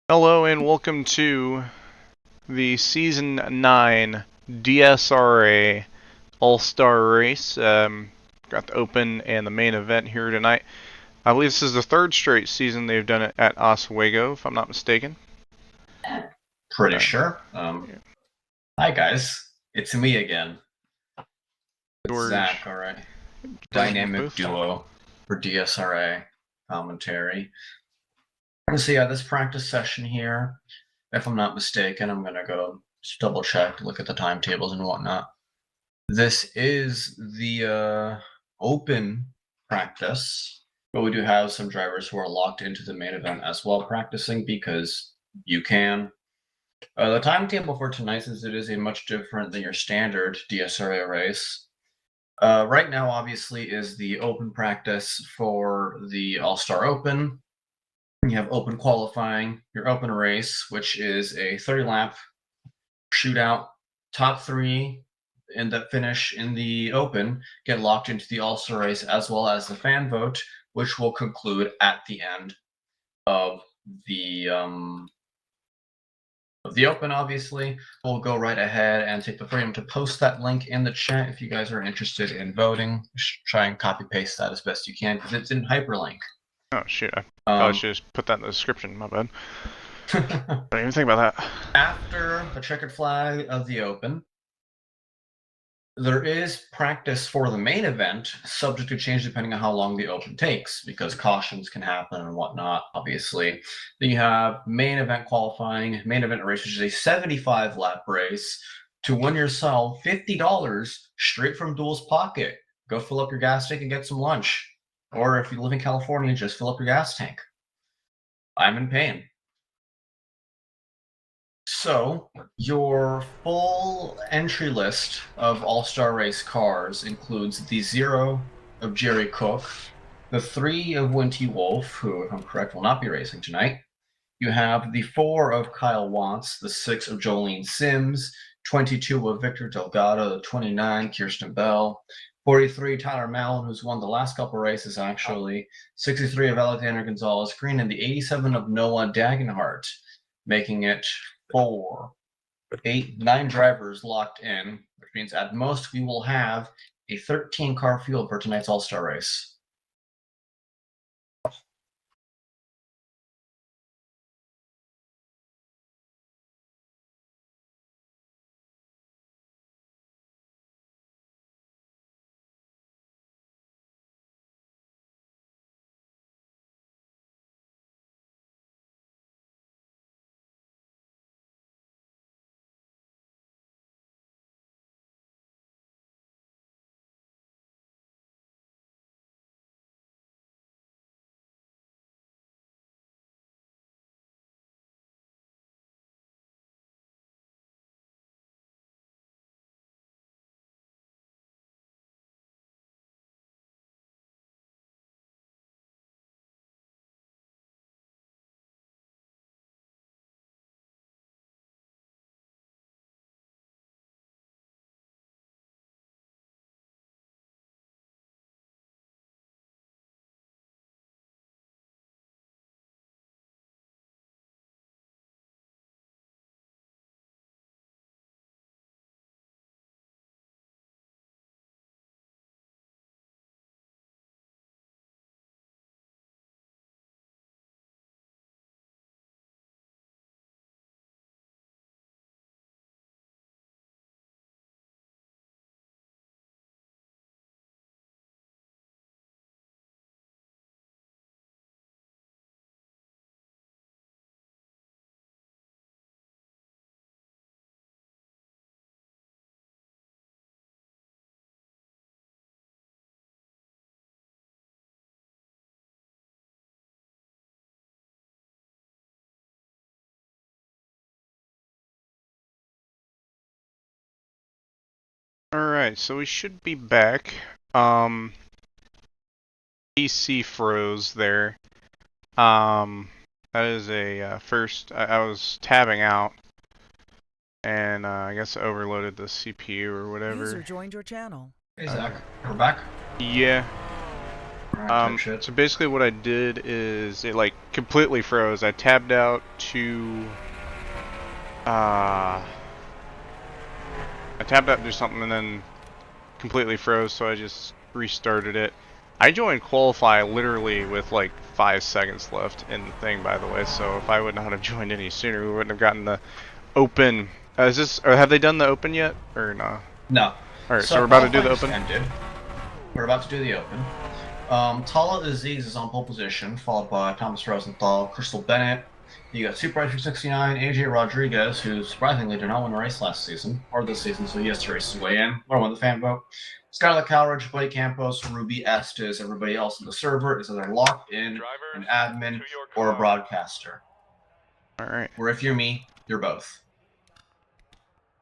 Hello and welcome to the Season 9 DSRA All-Star Race. Got the Open and the main event here tonight. I believe this is the third straight season they've done it at Oswego, if I'm not mistaken. Pretty sure. Hi guys, it's me again. It's Zach, alright. Dynamic duo for DSRA commentary. So yeah, this practice session here, if I'm not mistaken, I'm gonna go just double check, look at the timetables and whatnot. This is the open practice, but we do have some drivers who are locked into the main event as well practicing because you can. The timetable for tonight, since it is a much different than your standard DSRA race. Right now, obviously, is the open practice for the All-Star Open. You have open qualifying, your open race, which is a 30-lap shootout. Top three in the finish in the open get locked into the All-Star race, as well as the fan vote, which will conclude at the end of the open. Obviously, we'll go right ahead and take the freedom to post that link in the chat if you guys are interested in voting. Try and copy paste that as best you can because it's in hyperlink. Oh shit, I probably should just put that in the description, my bad. I didn't even think about that. After the checkered flag of the open, there is practice for the main event, subject to change depending on how long the open takes, because cautions can happen and whatnot, obviously. Then you have main event qualifying, main event race, which is a 75-lap race to win yourself $50 straight from Duel's pocket. Go fill up your gas tank and get some lunch. Or if you live in California, just fill up your gas tank. I'm in pain. So, your full entry list of All-Star Race cars includes the 0 of Jerry Cook, the 3 of Winty Wolf, who, if I'm correct, will not be racing tonight. You have the 4 of Kyle Watts, the 6 of Jolene Sims, 22 of Victor Delgado, the 29 Kirsten Bell, 43 Tyler Mallon, who's won the last couple races actually, 63 of Alexander Gonzalez Green, and the 87 of Noah Dagenhart, making it 4, 8, 9 drivers locked in, which means at most we will have a 13-car field for tonight's All-Star race. Alright, so we should be back. PC froze there. That is a first. I was tabbing out, and I guess I overloaded the CPU or whatever. User joined your channel. Hey Zach, we're back. Yeah. So basically what I did is it like completely froze. I tabbed out to I tabbed out to do something and then completely froze, so I just restarted it. I joined qualify literally with like 5 seconds left in the thing, by the way, so if I would not have joined any sooner, we wouldn't have gotten the open. Is this, or have they done the open yet, or no? No. Alright, so we're about to do the open? We're about to do the open. Tala Aziz is on pole position, followed by Thomas Rosenthal, Crystal Bennett. You got Super 69, AJ Rodriguez, who surprisingly did not win a race last season, or this season, so he has to race his way in. Or won the fan vote. Skylar Calridge, Blake Campos, Ruby Estes, everybody else in the server is either locked in, an admin, or a broadcaster. Alright. Or if you're me, you're both.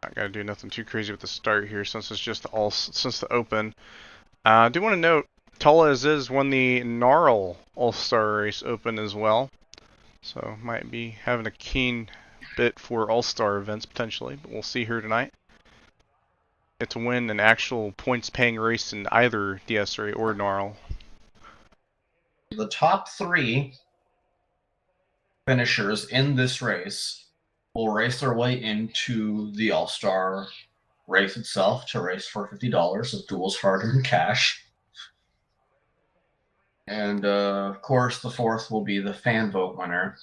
Not gotta do nothing too crazy with the start here since it's just since the open. I do want to note, Tala Aziz won the Gnarl All-Star Race Open as well. So might be having a keen bit for All-Star events potentially, but we'll see here tonight. Get to win an actual points-paying race in either DSRA or Gnarl. The top 3 finishers in this race will race their way into the All-Star race itself to race for $50 of duels hard-earned cash. And, of course, the 4th will be the fan vote winner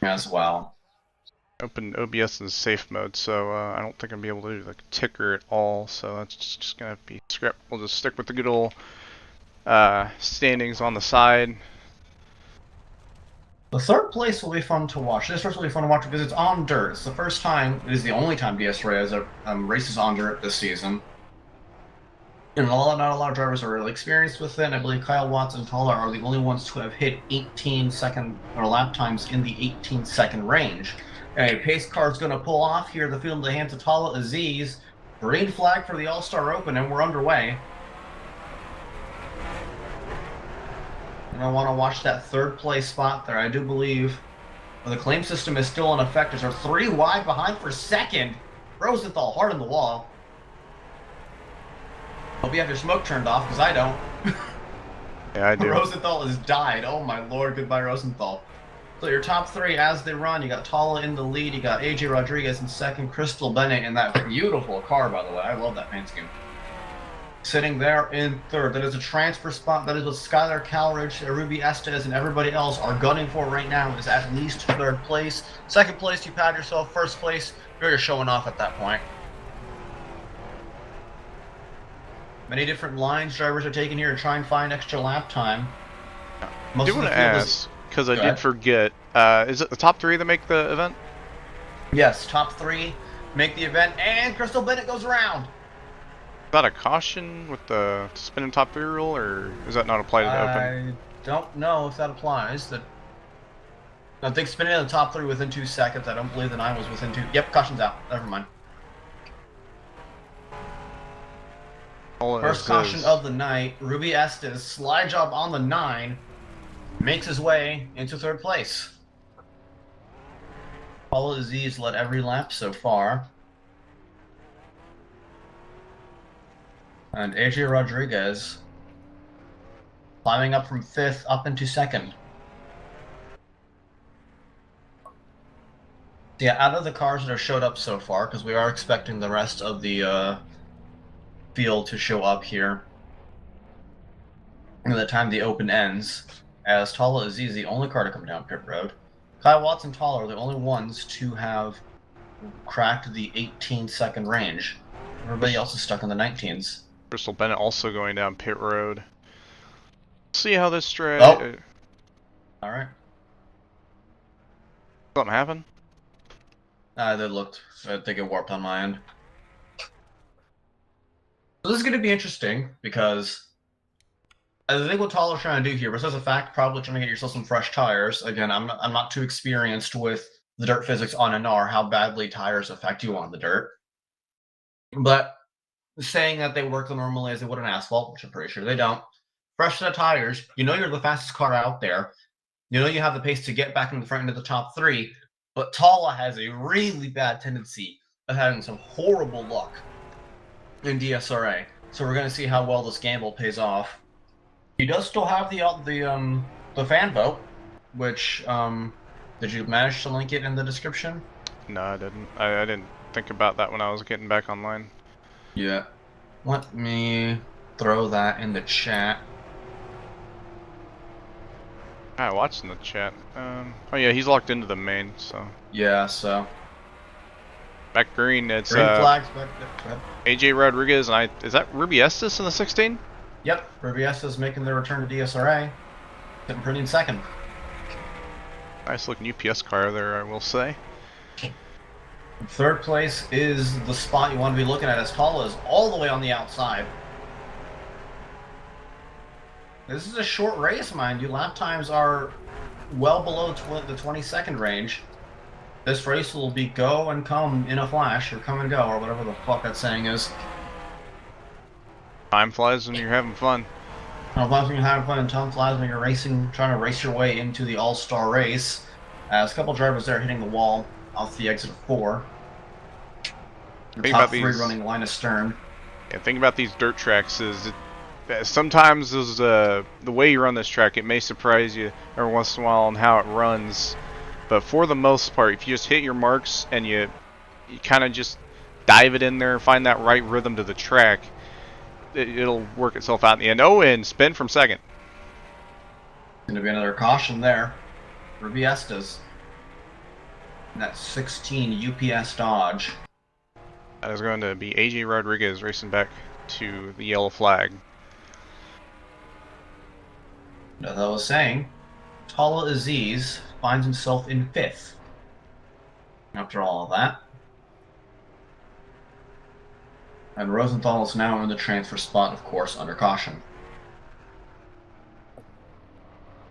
as well. Open OBS in safe mode, so I don't think I'm going to be able to do the ticker at all, so that's just going to be script. We'll just stick with the good old standings on the side. The 3rd place will be fun to watch. This race will be fun to watch because it's on dirt. It's the first time, it is the only time DSRA has a races on dirt this season. And not a lot of drivers are really experienced with it, and I believe Kyle Watts and Tala are the only ones to have hit 18-second or lap times in the 18-second range. And a pace car is going to pull off here, the field in the hands of Tala Aziz. Green flag for the All-Star Open, and we're underway. And I want to watch that 3rd place spot there. I do believe the claim system is still in effect. There's 3 wide behind for 2nd. Rosenthal hard on the wall. Hope you have your smoke turned off, because I don't. Yeah, I do. Rosenthal has died. Oh my lord, goodbye Rosenthal. So your top 3 as they run, you got Tala in the lead, you got AJ Rodriguez in 2nd, Crystal Bennett in that beautiful car, by the way. I love that paint scheme. Sitting there in 3rd. That is a transfer spot. That is what Skylar Calridge, Ruby Estes, and everybody else are gunning for right now, is at least 3rd place. 2nd place, you pad yourself. 1st place, you're just showing off at that point. Many different lines drivers are taking here to try and find extra lap time. I do want to ask, because I did forget, is it the top 3 that make the event? Yes, top 3 make the event, and Crystal Bennett goes around. Is that a caution with the spinning top 3 rule, or does that not apply to the open? I don't know if that applies. I think spinning in the top 3 within 2 seconds. I don't believe the 9 was within 2. Yep, caution's out. Never mind. First caution of the night. Ruby Estes, slide job on the 9, makes his way into 3rd place. Tala Aziz led every lap so far. And AJ Rodriguez climbing up from 5th up into 2nd. Yeah, out of the cars that have showed up so far, because we are expecting the rest of the field to show up here by the time the open ends, as Tala Aziz is the only car to come down pit road. Kyle Watts and Tala are the only ones to have cracked the 18-second range. Everybody else is stuck in the 19s. Crystal Bennett also going down pit road. See how this stray. Oh. All right. Something happened? They looked. I think it warped on my end. So this is going to be interesting because I think what Tala's trying to do here, besides the fact probably trying to get yourself some fresh tires. Again, I'm not too experienced with the dirt physics on an R, how badly tires affect you on the dirt. But saying that they work normally as they would on asphalt, which I'm pretty sure they don't. Fresh set of tires, you know you're the fastest car out there. You know you have the pace to get back in the front into the top 3. But Tala has a really bad tendency of having some horrible luck in DSRA. So we're going to see how well this gamble pays off. He does still have the fan vote, which did you manage to link it in the description? No, I didn't. I didn't think about that when I was getting back online. Yeah. Let me throw that in the chat. I watched in the chat. Oh yeah, he's locked into the main, so. Yeah, so. Back green, it's green flags back there. AJ Rodriguez, and is that Ruby Estes in the 16? Yep, Ruby Estes making their return to DSRA. Sitting pretty in second. Nice looking UPS car there, I will say. Third place is the spot you want to be looking at, as Tala is all the way on the outside. This is a short race, mind you. Lap times are well below the 20-second range. This race will be go and come in a flash, or come and go, or whatever the fuck that saying is. Time flies when you're having fun. Time flies when you're having fun, and time flies when you're racing, trying to race your way into the All-Star race. As a couple drivers there hitting the wall off the exit of 4. Think top about 3 these, running line astern. Yeah, think about these dirt tracks is sometimes the way you run this track, it may surprise you every once in a while on how it runs. But for the most part, if you just hit your marks and you kind of just dive it in there, find that right rhythm to the track, it'll work itself out in the end. Oh, and spin from second. Going to be another caution there. Ruby Estes. And that 16 UPS Dodge. That is going to be AJ Rodriguez racing back to the yellow flag. As I was saying, Tala Aziz finds himself in 5th. After all of that. And Rosenthal is now in the transfer spot, of course, under caution.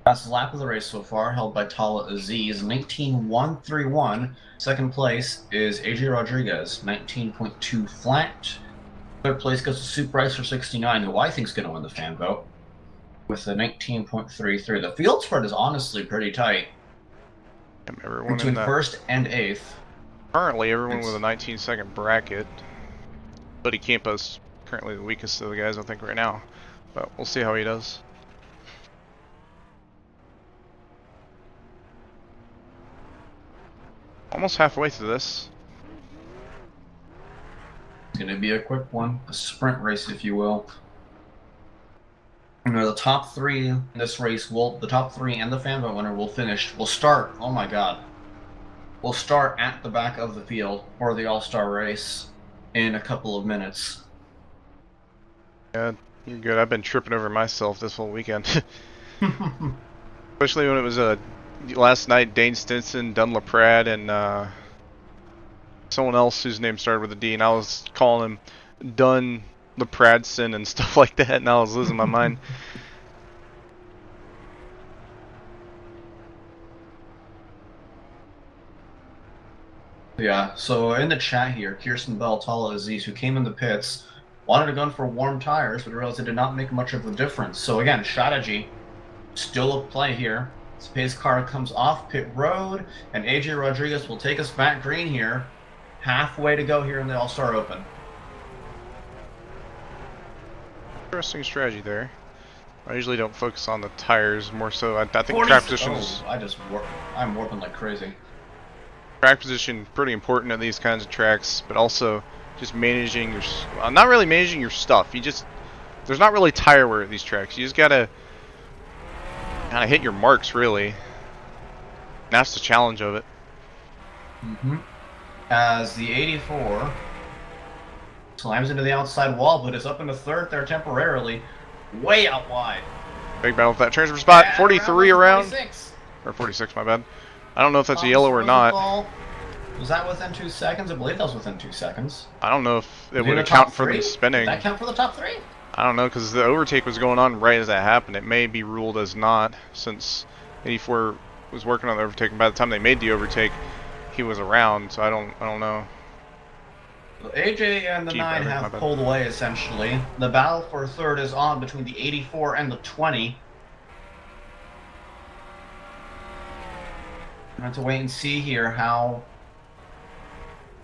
Fastest lap of the race so far, held by Tala Aziz, 19.131. Second place is AJ Rodriguez, 19.2 flat. Third place goes to Sue Price for 69, who I think is going to win the fan vote, with a 19.33. The field spread is honestly pretty tight. Everyone between in that, 1st and 8th. Currently, everyone with a 19-second bracket. Buddy Campa's currently the weakest of the guys, I think, right now. But we'll see how he does. Almost halfway through this. It's going to be a quick one. A sprint race, if you will. You know, the top 3 in this race the top 3 and the fan vote winner will start, oh my god. We'll start at the back of the field for the All-Star race in a couple of minutes. Yeah, you're good. I've been tripping over myself this whole weekend. Especially when it was last night, Dane Stinson, Dunn LaPrade, and someone else whose name started with a D, and I was calling him Dunn LaPradeson and stuff like that, and I was losing my mind. Yeah, so in the chat here, Kirsten Bell, Tala Aziz, who came in the pits, wanted to go for warm tires, but realized it did not make much of a difference. So again, strategy still at play here. This pace car comes off pit road, and AJ Rodriguez will take us back green here. Halfway to go here in the All-Star Open. Interesting strategy there. I usually don't focus on the tires, more so I think track positions. Oh, I'm warping like crazy. Track position pretty important in these kinds of tracks, but also just managing your, not really managing your stuff. There's not really tire wear at these tracks. You just gotta kind of hit your marks, really. And that's the challenge of it. As the 84 slams into the outside wall, but is up into 3rd there temporarily, way out wide. Big battle for that transfer spot. Yeah, 43 around. 46. Or 46, my bad. I don't know if that's a yellow or not. Was that within 2 seconds? I believe that was within 2 seconds. I don't know if it would account for the spinning. Did that count for the top 3? I don't know, because the overtake was going on right as that happened. It may be ruled as not, since 84 was working on the overtake, and by the time they made the overtake, he was around. So I don't know. So AJ and the 9 have pulled away essentially. The battle for 3rd is on between the 84 and the 20. I have to wait and see here how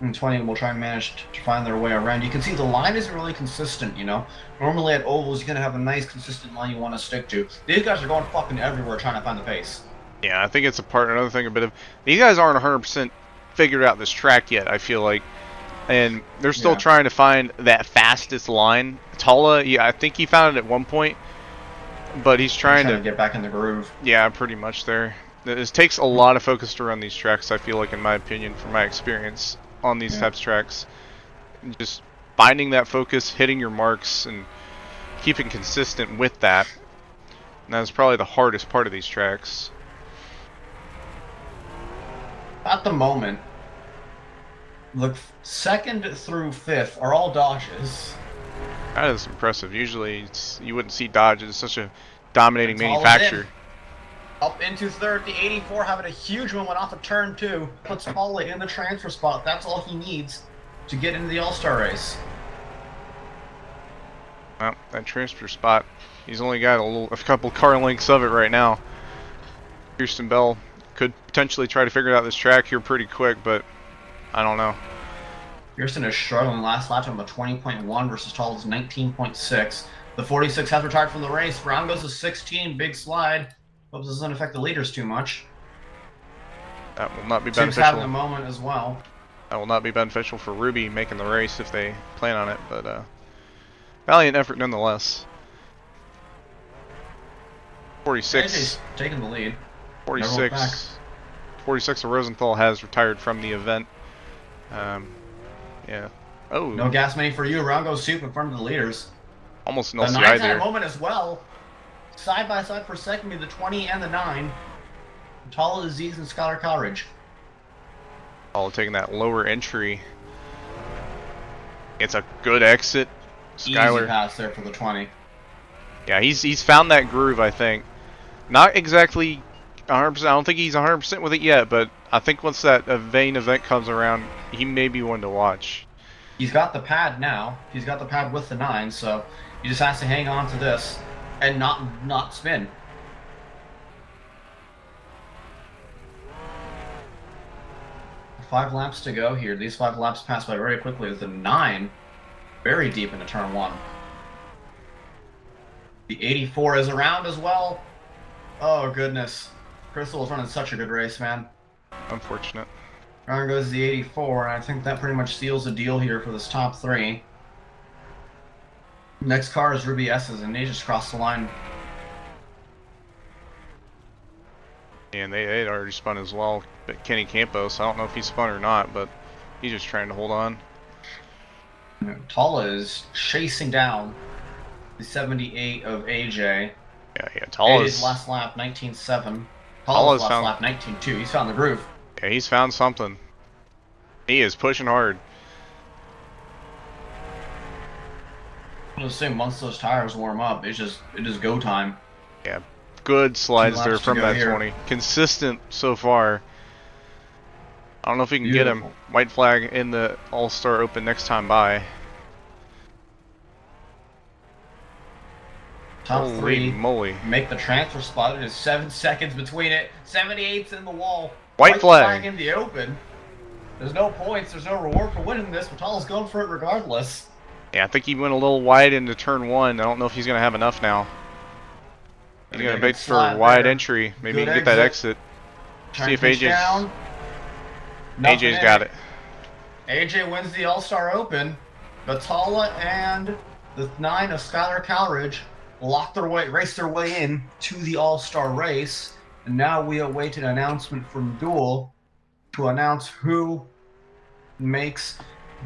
And 20 will try and manage to find their way around. You can see the line isn't really consistent, you know? Normally at ovals, you're going to have a nice, consistent line you want to stick to. These guys are going fucking everywhere trying to find the pace. Yeah, I think it's another thing, a bit of... These guys aren't 100% figured out this track yet, I feel like. And they're still trying to find that fastest line. Tala, yeah, I think he found it at one point. But he's trying to get back in the groove. Yeah, pretty much there. It takes a lot of focus to run these tracks, I feel like, in my opinion, from my experience on these types of tracks. Just finding that focus, hitting your marks, and keeping consistent with that. And that's probably the hardest part of these tracks. At the moment, the 2nd through 5th are all dodges. That is impressive. Usually you wouldn't see dodges. It's such a dominating manufacturer. Up into 3rd, the 84 having a huge one went off of turn 2. Puts Paula in the transfer spot. That's all he needs to get into the All-Star race. Well, that transfer spot, he's only got a couple car lengths of it right now. Kirsten Bell could potentially try to figure out this track here pretty quick, but I don't know. Kirsten is struggling. Last lap time of 20.1 versus Tala's 19.6. The 46 has retired from the race. Brown goes to 16. Big slide. Hope this doesn't affect the leaders too much. That will not be beneficial. beneficial. Having a moment as well. That will not be beneficial for Ruby making the race if they plan on it, but valiant effort nonetheless. 46. AJ's taking the lead. 46. 46 of Rosenthal has retired from the event. Yeah. Oh. No gas money for you. Round goes soup in front of the leaders. Almost an LCI there. The 9's moment as well. Side by side for second be the 20 and the 9. Tala, Aziz, and Skylar Coleridge. All taking that lower entry. It's a good exit. Skylar. Easy pass there for the 20. Yeah, he's found that groove, I think. Not exactly 100%. I don't think he's 100% with it yet, but I think once that main event comes around, he may be one to watch. He's got the pad now. He's got the pad with the 9, so he just has to hang on to this and not spin. Five laps to go here. These 5 laps pass by very quickly with the 9 very deep into turn 1. The 84 is around as well. Oh, goodness. Crystal is running such a good race, man. Unfortunate. Around goes the 84, and I think that pretty much seals the deal here for this top 3. Next car is Ruby S's, and they just crossed the line. And they had already spun as well. But Kenny Campos, I don't know if he spun or not, but he's just trying to hold on. Tala is chasing down the 78 of AJ. Yeah, Tala's last lap, 19.7. Tala's last lap, 19.2. He's found the groove. Yeah, he's found something. He is pushing hard. I'm assume once those tires warm up, it is go time. Yeah, good slides there from that 20. Consistent so far. I don't know if we can get him. White flag in the All-Star Open next time by. Top 3 moly. Make the transfer spot. There's 7 seconds between it. 78's in the wall. White flag in the open. There's no points. There's no reward for winning this. Vitala's going for it regardless. Yeah, I think he went a little wide into turn 1. I don't know if he's going to have enough now. He's going to bait for a wide entry. Maybe he can get that exit. See if AJ's... AJ's got it. AJ wins the All-Star Open. Vitala and the 9 of Skylar Coleridge race their way in to the All-Star race. And now we await an announcement from Duel to announce who makes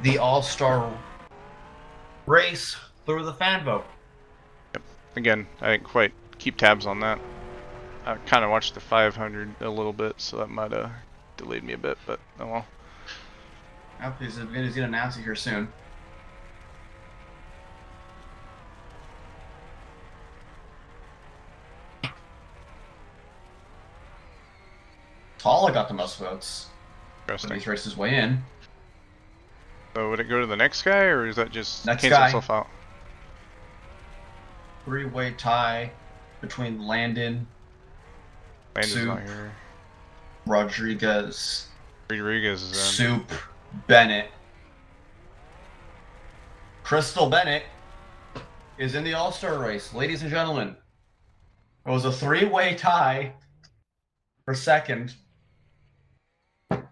the All-Star race through the fan vote. Yep. Again, I didn't quite keep tabs on that. I kind of watched the 500 a little bit, so that might have delayed me a bit, but oh well. He's going to announce it here soon. Tala got the most votes. Interesting. He's raced his way in. So would it go to the next guy, or is that just next cancel guy. Itself out? 3-way tie between Landon's Soup, not here. Rodriguez is in. Soup, Bennett. Crystal Bennett is in the All-Star race, ladies and gentlemen. It was a three-way tie for second,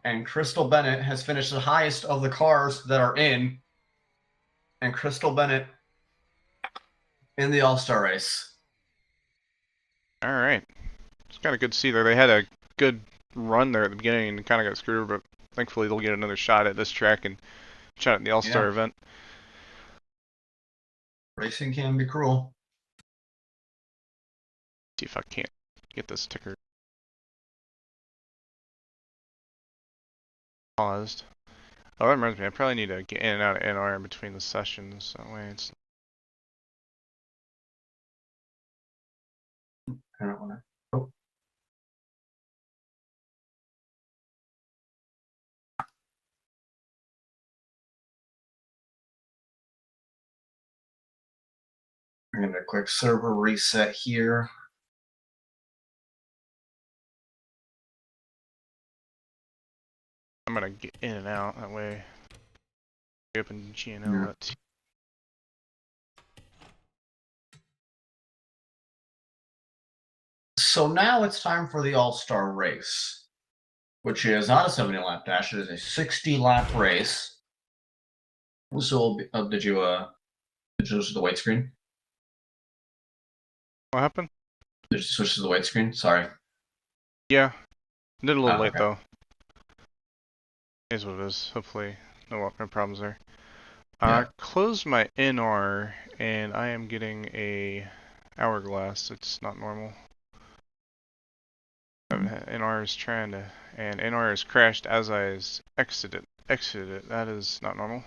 and Crystal Bennett has finished the highest of the cars that are in, and Crystal Bennett in the All-Star race. All right. It's kind of good to see there. They had a good run there at the beginning and kind of got screwed, but thankfully they'll get another shot at this track and shot at the All-Star event. Racing can be cruel. See if I can't get this ticker paused. Oh, that reminds me, I probably need to get in and out of NR in between the sessions. That way it's... I don't want to. Oh. I'm going to quick server reset here. I'm going to get in and out, that way I open GNL. Yeah. So now it's time for the All-Star race, which is not a 70-lap dash, it is a 60-lap race. So, did you switch to the white screen? What happened? Did you switch to the white screen? Sorry. Yeah. Did a little late, okay. though. Is what it is. Hopefully, no problems there. I closed my NR, and I am getting a hourglass. It's not normal. NR is trying to, and NR has crashed as I exited it. That is not normal.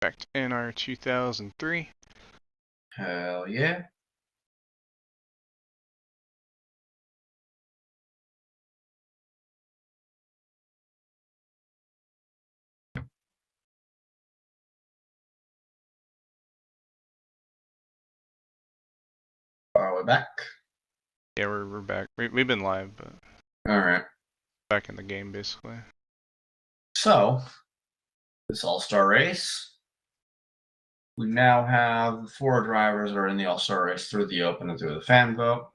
Back to NR 2003. Hell yeah. Are we back? Yeah, we're back. We've been live, but Alright. back in the game, basically. So, this All-Star race, we now have 4 drivers that are in the All-Star race through the open and through the fan vote.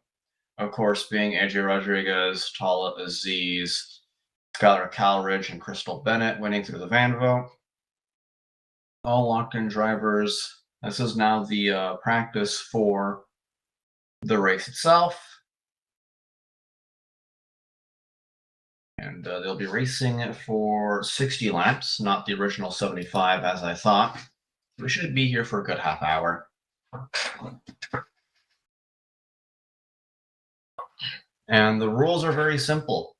Of course, being AJ Rodriguez, Tala Aziz, Skylar Calridge, and Crystal Bennett winning through the van vote. All locked-in drivers. This is now the practice for the race itself. And they'll be racing for 60 laps, not the original 75 as I thought. We should be here for a good half hour. And the rules are very simple.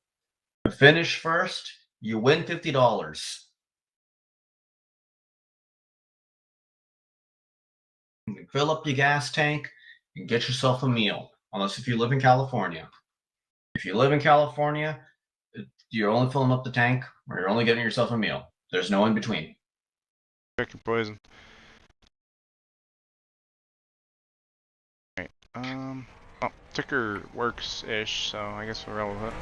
To finish first, you win $50. You can fill up your gas tank and get yourself a meal, unless if you live in California. If you live in California, you're only filling up the tank or you're only getting yourself a meal. There's no in between. Check your poison. Right. Oh, ticker works-ish, so I guess we're relevant.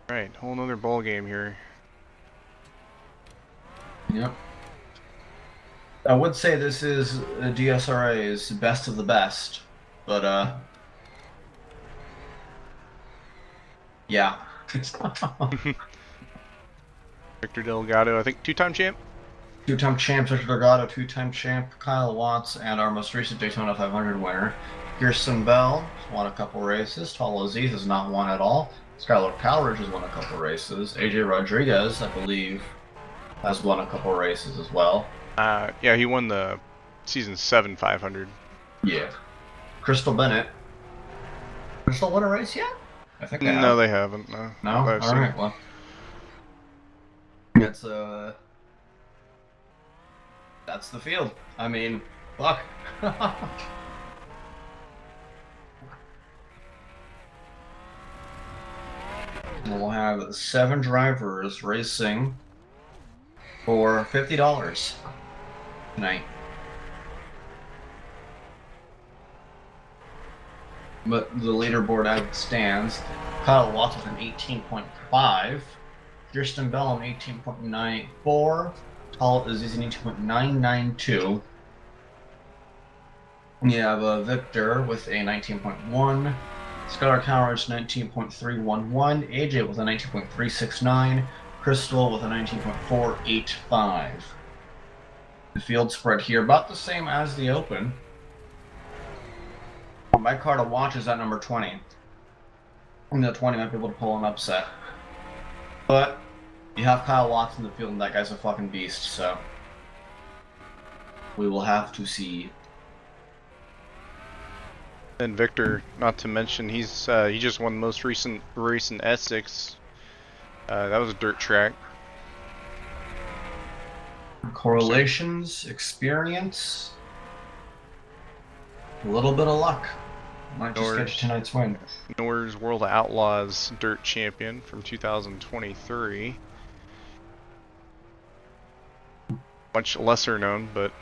Right, whole nother ball game here. Yep. I would say this is DSRA's best of the best, but yeah. Victor Delgado, I think two-time champ. Two-time champ Victor Delgado, two-time champ Kyle Watts, and our most recent Daytona 500 winner, Kirsten Bell, won a couple races. Tall Aziz has not won at all. Skylar Calridge has won a couple races. AJ Rodriguez, I believe, has won a couple races as well. Yeah, he won the season 7 500. Yeah. Crystal Bennett. Crystal won a race yet? I think they have. No, they haven't. No. No? Alright, well. That's the field. I mean, fuck. We'll have 7 drivers racing for $50 tonight. But the leaderboard as it stands, Kyle Watts with an 18.5, Kirsten Bell an 18.94, Tall Aziz an 18.992. You have Victor with a 19.1, Skylar Calridge 19.311, AJ with a 19.369, Crystal with a 19.485. The field spread here about the same as the Open. My car to watch is at number 20. And the 20 might be able to pull an upset. But you have Kyle Watts in the field, and that guy's a fucking beast, so we will have to see. And Victor, not to mention, he just won the most recent race in Essex. That was a dirt track. Correlations, experience, a little bit of luck. Might just get you tonight's win. Nor's World Outlaws dirt champion from 2023. Much lesser known, but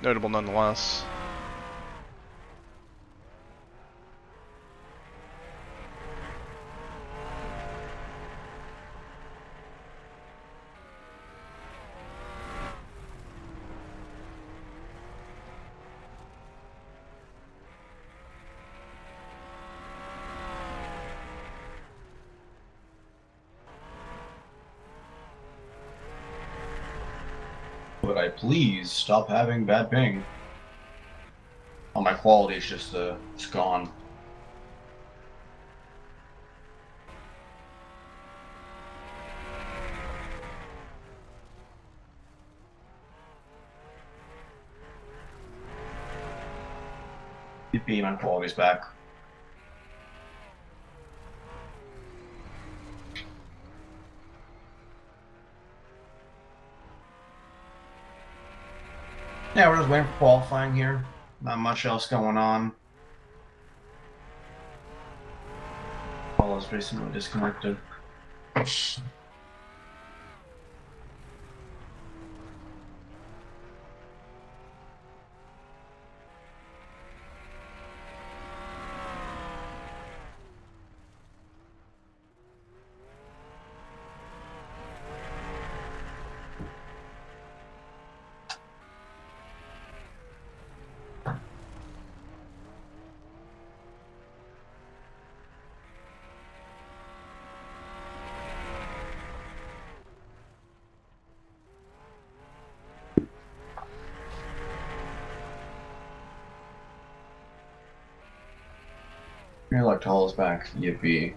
notable nonetheless. Would I please stop having bad ping? Oh, my quality is just it's gone. My quality's back. Yeah, we're just waiting for qualifying here. Not much else going on. Paula's recently disconnected. You're like Tall's back, yippee.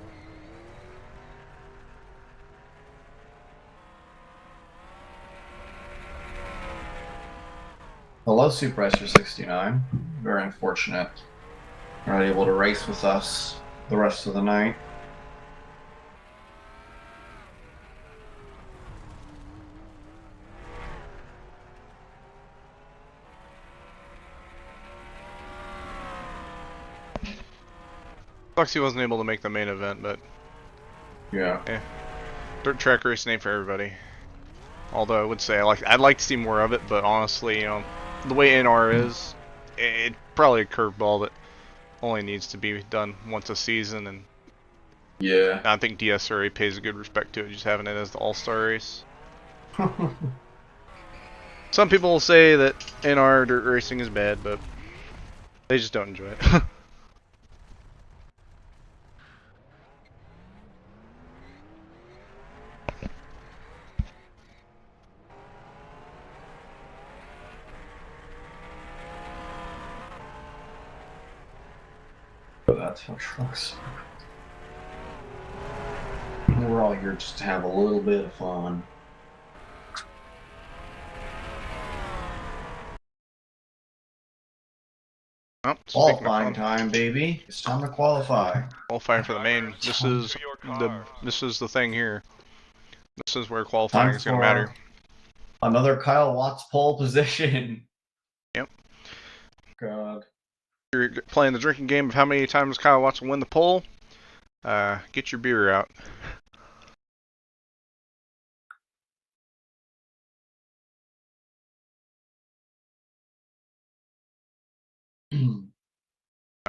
Hello, Super Racer 69. Very unfortunate. You're not able to race with us the rest of the night. Sucks he wasn't able to make the main event, but yeah. Dirt track race ain't for everybody. Although I would say I'd like to see more of it, but honestly, you know, the way NR is, it's probably a curveball that only needs to be done once a season, and Yeah. I think DSRA pays a good respect to it, just having it as the all-star race. Some people will say that NR dirt racing is bad, but they just don't enjoy it. That's how trucks. We're all here just to have a little bit of fun. Oh, qualifying time, baby! It's time to qualify. Qualifying for the main. This is the thing here. This is where qualifying is going to matter. Another Kyle Watts pole position. Yep. God. You're playing the drinking game of how many times Kyle Watts will win the pole. Get your beer out.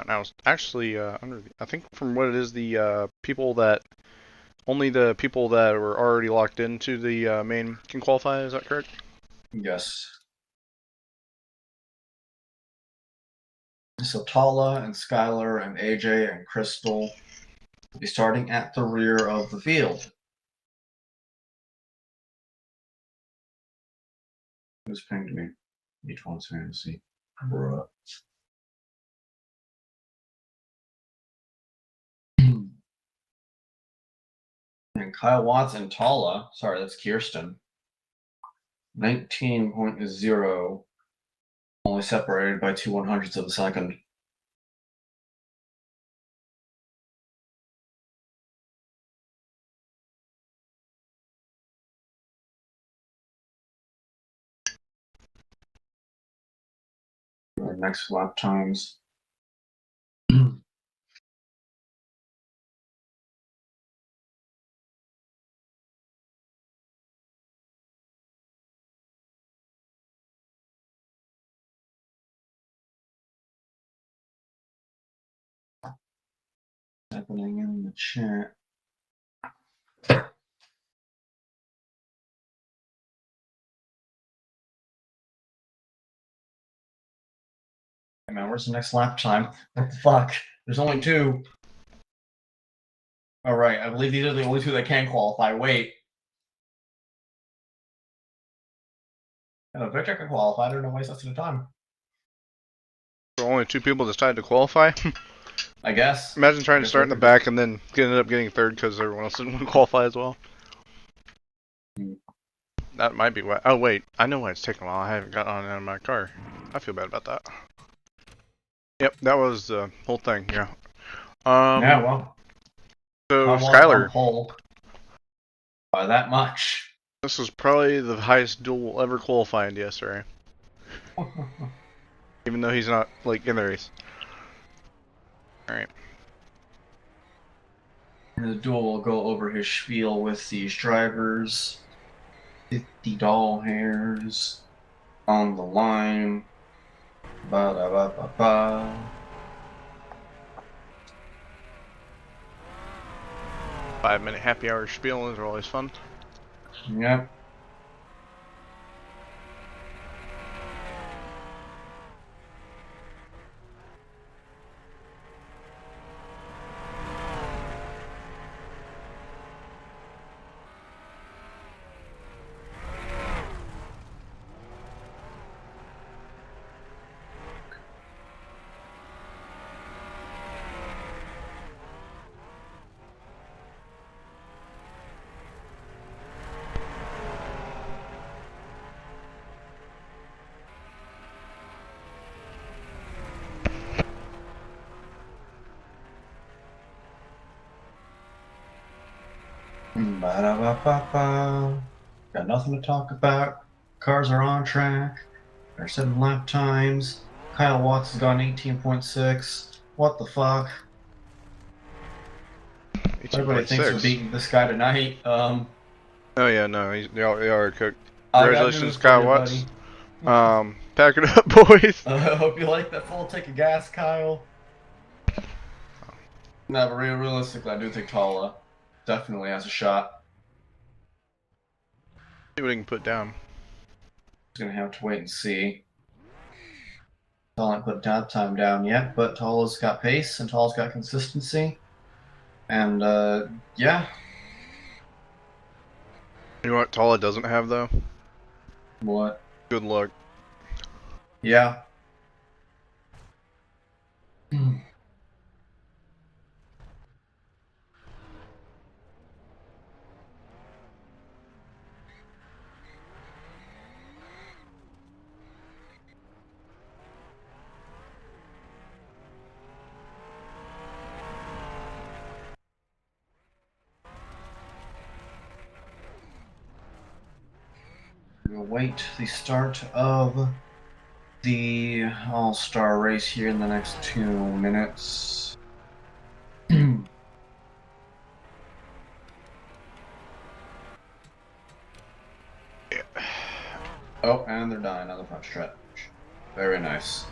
Now, actually, I think from what it is, the only the people that were already locked into the main can qualify. Is that correct? Yes. So Tala and Skylar and AJ and Crystal will be starting at the rear of the field. Who's pinged me? Each one's fantasy. Bruh. And Kyle Watts and Tala, sorry, that's Kirsten. 19.0, only separated by 2/100ths of a second. Our next lap times. Happening in the chat. Hey man, where's the next lap time? What the fuck? There's only 2. All right, I believe these are the only 2 that can qualify. Wait. If Victor can qualify, there's no waste of time. So only 2 people decided to qualify. I guess. Imagine trying to start in the back and then ended up getting 3rd because everyone else didn't want to qualify as well. That might be why. Oh wait, I know why it's taking a while. I haven't gotten on out of my car. I feel bad about that. Yep, that was the whole thing. Yeah. Yeah. Well. So Skylar. By that much. This was probably the highest duel we'll ever qualify in DSRA. Even though he's not like in the race. All right. The duel will go over his spiel with these drivers. 50 doll hairs on the line. Ba da ba ba ba. 5-minute happy hour spiels are always fun. Yep. Ba-da-ba-ba-ba. Got nothing to talk about. Cars are on track. They're setting lap times. Kyle Watts has gone 18.6. What the fuck? Everybody thinks we're beating this guy tonight. Oh yeah, no, they are cooked. Congratulations, Kyle Watts. Pack it up, boys. I hope you like that full tank of gas, Kyle. No, but realistically, I do think Tala definitely has a shot. See what he can put down. He's gonna have to wait and see. Tala hasn't put time down yet, but Tala's got pace and Tala's got consistency. And yeah. You know what Tala doesn't have though? What? Good luck. Yeah. We'll wait the start of the All-Star race here in the next 2 minutes. Oh, and they're dying on the front stretch. Very nice.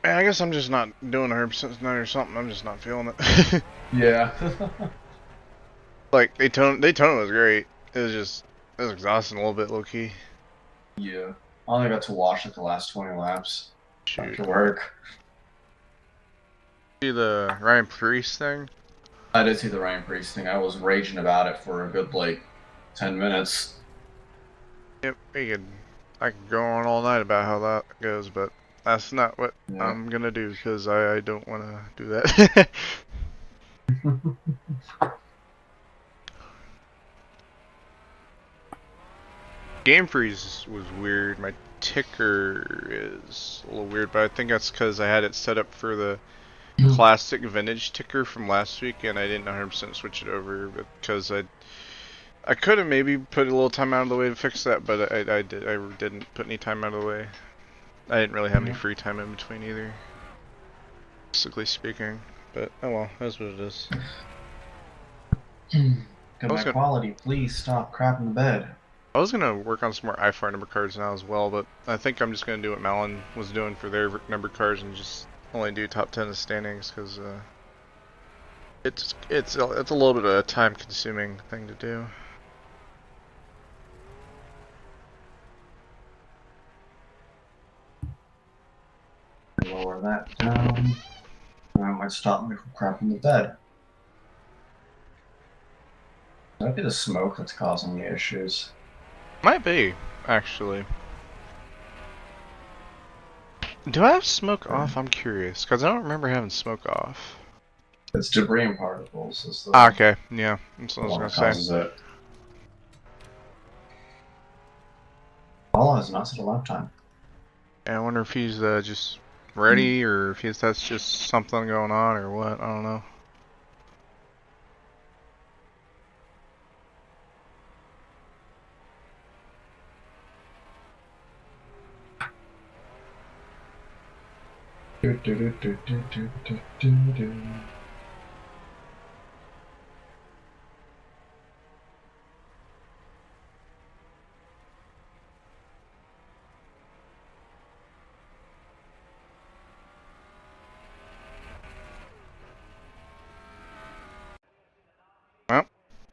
Man, I guess I'm just not doing 100% tonight or something. I'm just not feeling it. Yeah. Like Daytona was great. It was exhausting a little bit, low key. Yeah. I only got to watch like the last 20 laps. Shoot. After work. See the Ryan Priest thing? I did see the Ryan Priest thing. I was raging about it for a good like 10 minutes. Yep, I could go on all night about how that goes, but that's not what I'm gonna do because I don't want to do that. Game freeze was weird. My ticker is a little weird, but I think that's because I had it set up for the classic vintage ticker from last week, and I didn't 100% switch it over because I could have maybe put a little time out of the way to fix that, but I didn't put any time out of the way. I didn't really have any free time in between either, basically speaking. But oh well, that's what it is. Good night quality, please stop crapping the bed. I was gonna work on some more IFR number cards now as well, but I think I'm just gonna do what Malin was doing for their number cards and just only do top 10 of standings because it's a little bit of a time-consuming thing to do. Lower that down. That might stop me from crapping the bed. Might be the smoke that's causing the issues. Might be, actually. Do I have smoke off? I'm curious, because I don't remember having smoke off. It's debris and particles. Is the okay, yeah, that's what I was going to say. It. Paul has not set a lap time. Yeah, I wonder if he's just ready, or if that's just something going on, or what, I don't know.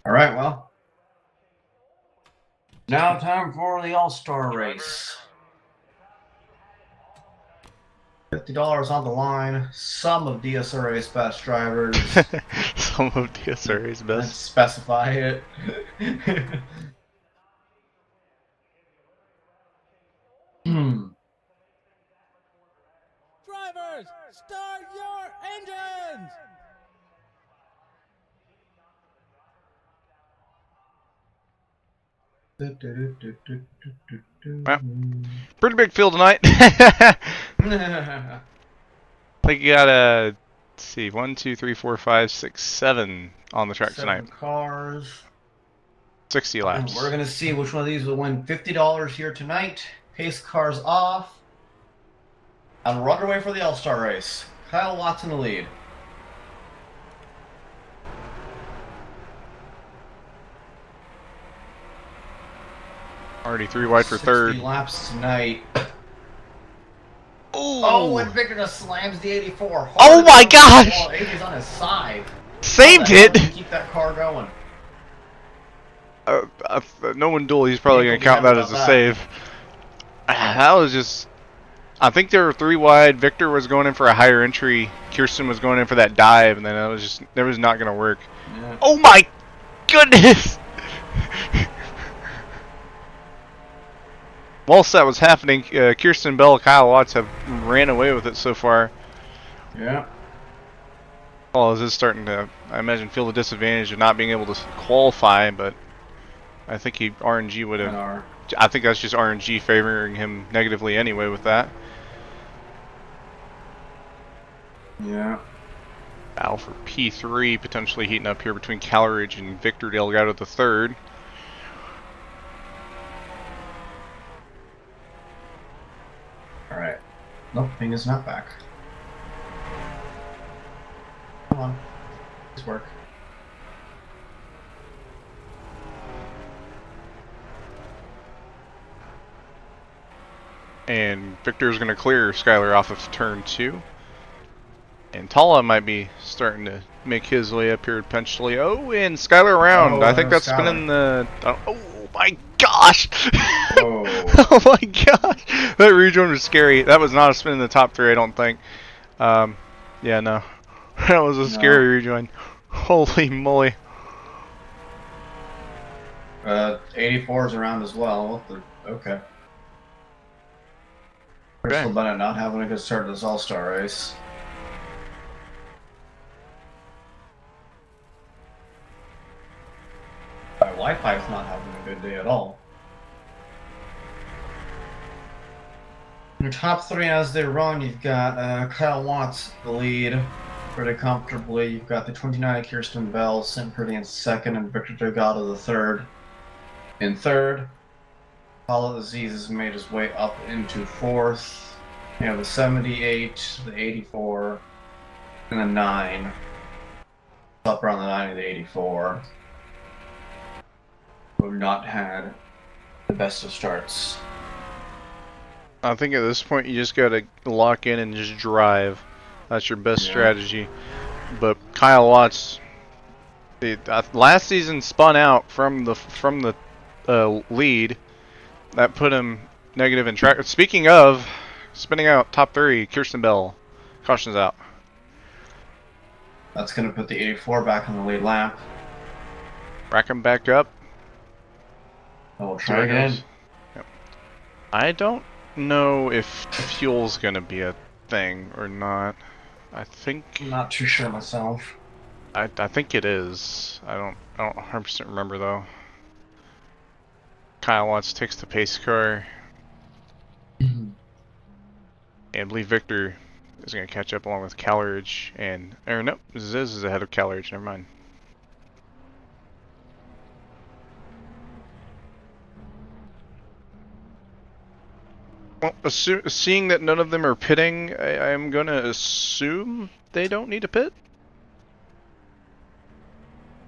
Alright, well. Now time for the All-Star race. $50 on the line. Some of DSRA's best drivers. Some of DSRA's best. Let's specify it. Drivers, start your engines! Well, pretty big field tonight. I think you got let's see, 1, 2, 3, 4, 5, 6, 7 on the track 7 tonight. Cars. 60 laps. We're gonna see which one of these will win $50 here tonight. Pace cars off. And we're underway for the All-Star race. Kyle Watts in the lead. Already 3 wide for third. 60 laps tonight. Oh! Oh, and Victor just slams the 84. Oh my gosh! Well, 80's on his side. Saved How it! the hell did he keep that car going. No one duel, he's probably going to count that as a save. That was just... I think there were 3 wide. Victor was going in for a higher entry. Kirsten was going in for that dive, and then it was just... It was not going to work. Yeah. Oh my goodness! Whilst that was happening, Kirsten Bell, Kyle Watts have ran away with it so far. Yeah. Well, this is starting to, I imagine, feel the disadvantage of not being able to qualify, but I think RNG would have... I think that's just RNG favoring him negatively anyway with that. Yeah. Battle for P3 potentially heating up here between Caloridge and Victor Delgado the third. Alright. Nope, Ping is not back. Come on. Please work. And Victor's going to clear Skylar off of turn 2. And Tala might be starting to make his way up here potentially. Oh, and Skylar around. I think that's spinning the... Oh my gosh! Oh my gosh! That rejoin was scary. That was not a spin in the top 3, I don't think. Yeah, no. That was a scary rejoin. Holy moly. 84 is around as well. What the... Okay. Crystal Bennett not having a good start to this All-Star race. Wi-Fi's not having a good day at all. Your top 3 as they run, you've got Kyle Watts the lead pretty comfortably. You've got the 29 Kirsten Bell sitting pretty in second, and Victor Delgado the third. In third, Paulo Aziz has made his way up into fourth. You have the 78, the 84, and the 9. Up around the 9 and the 84. We've not had the best of starts. I think at this point you just gotta lock in and just drive. That's your best strategy. But Kyle Watts, last season spun out from the lead. That put him negative in track. Speaking of spinning out top 3, Kirsten Bell, caution's out. That's gonna put the 84 back on the lead lap. Rack him back up. Oh, we'll try again. Yep. I don't know if fuel's gonna be a thing or not. I think... I'm not too sure myself. I think it is. I don't 100% remember though. Kyle Watts takes the pace car. And I believe Victor is going to catch up along with Caloridge and... Or nope, Ziz is ahead of Caloridge, never mind. Well, seeing that none of them are pitting, I'm going to assume they don't need to pit.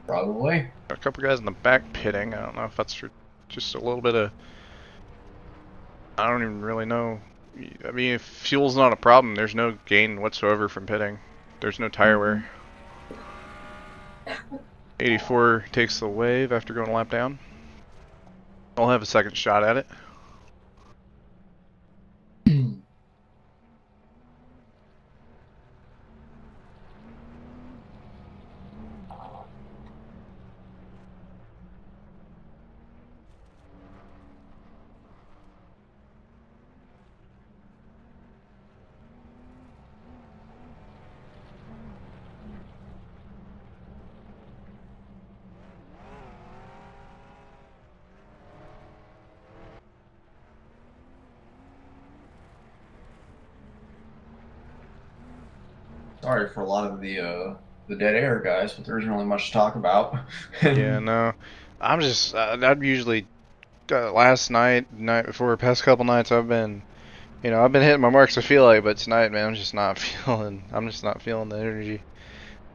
Probably. A couple guys in the back pitting. I don't know if that's for just a little bit of... I don't even really know. I mean, if fuel's not a problem, there's no gain whatsoever from pitting. There's no tire wear. 84 takes the wave after going a lap down. I'll have a second shot at it. Sorry for a lot of the dead air, guys, but there isn't really much to talk about. Yeah, no. I'm just, I'd usually, last night, night before, past couple nights, I've been hitting my marks, I feel like, but tonight, man, I'm just not feeling the energy.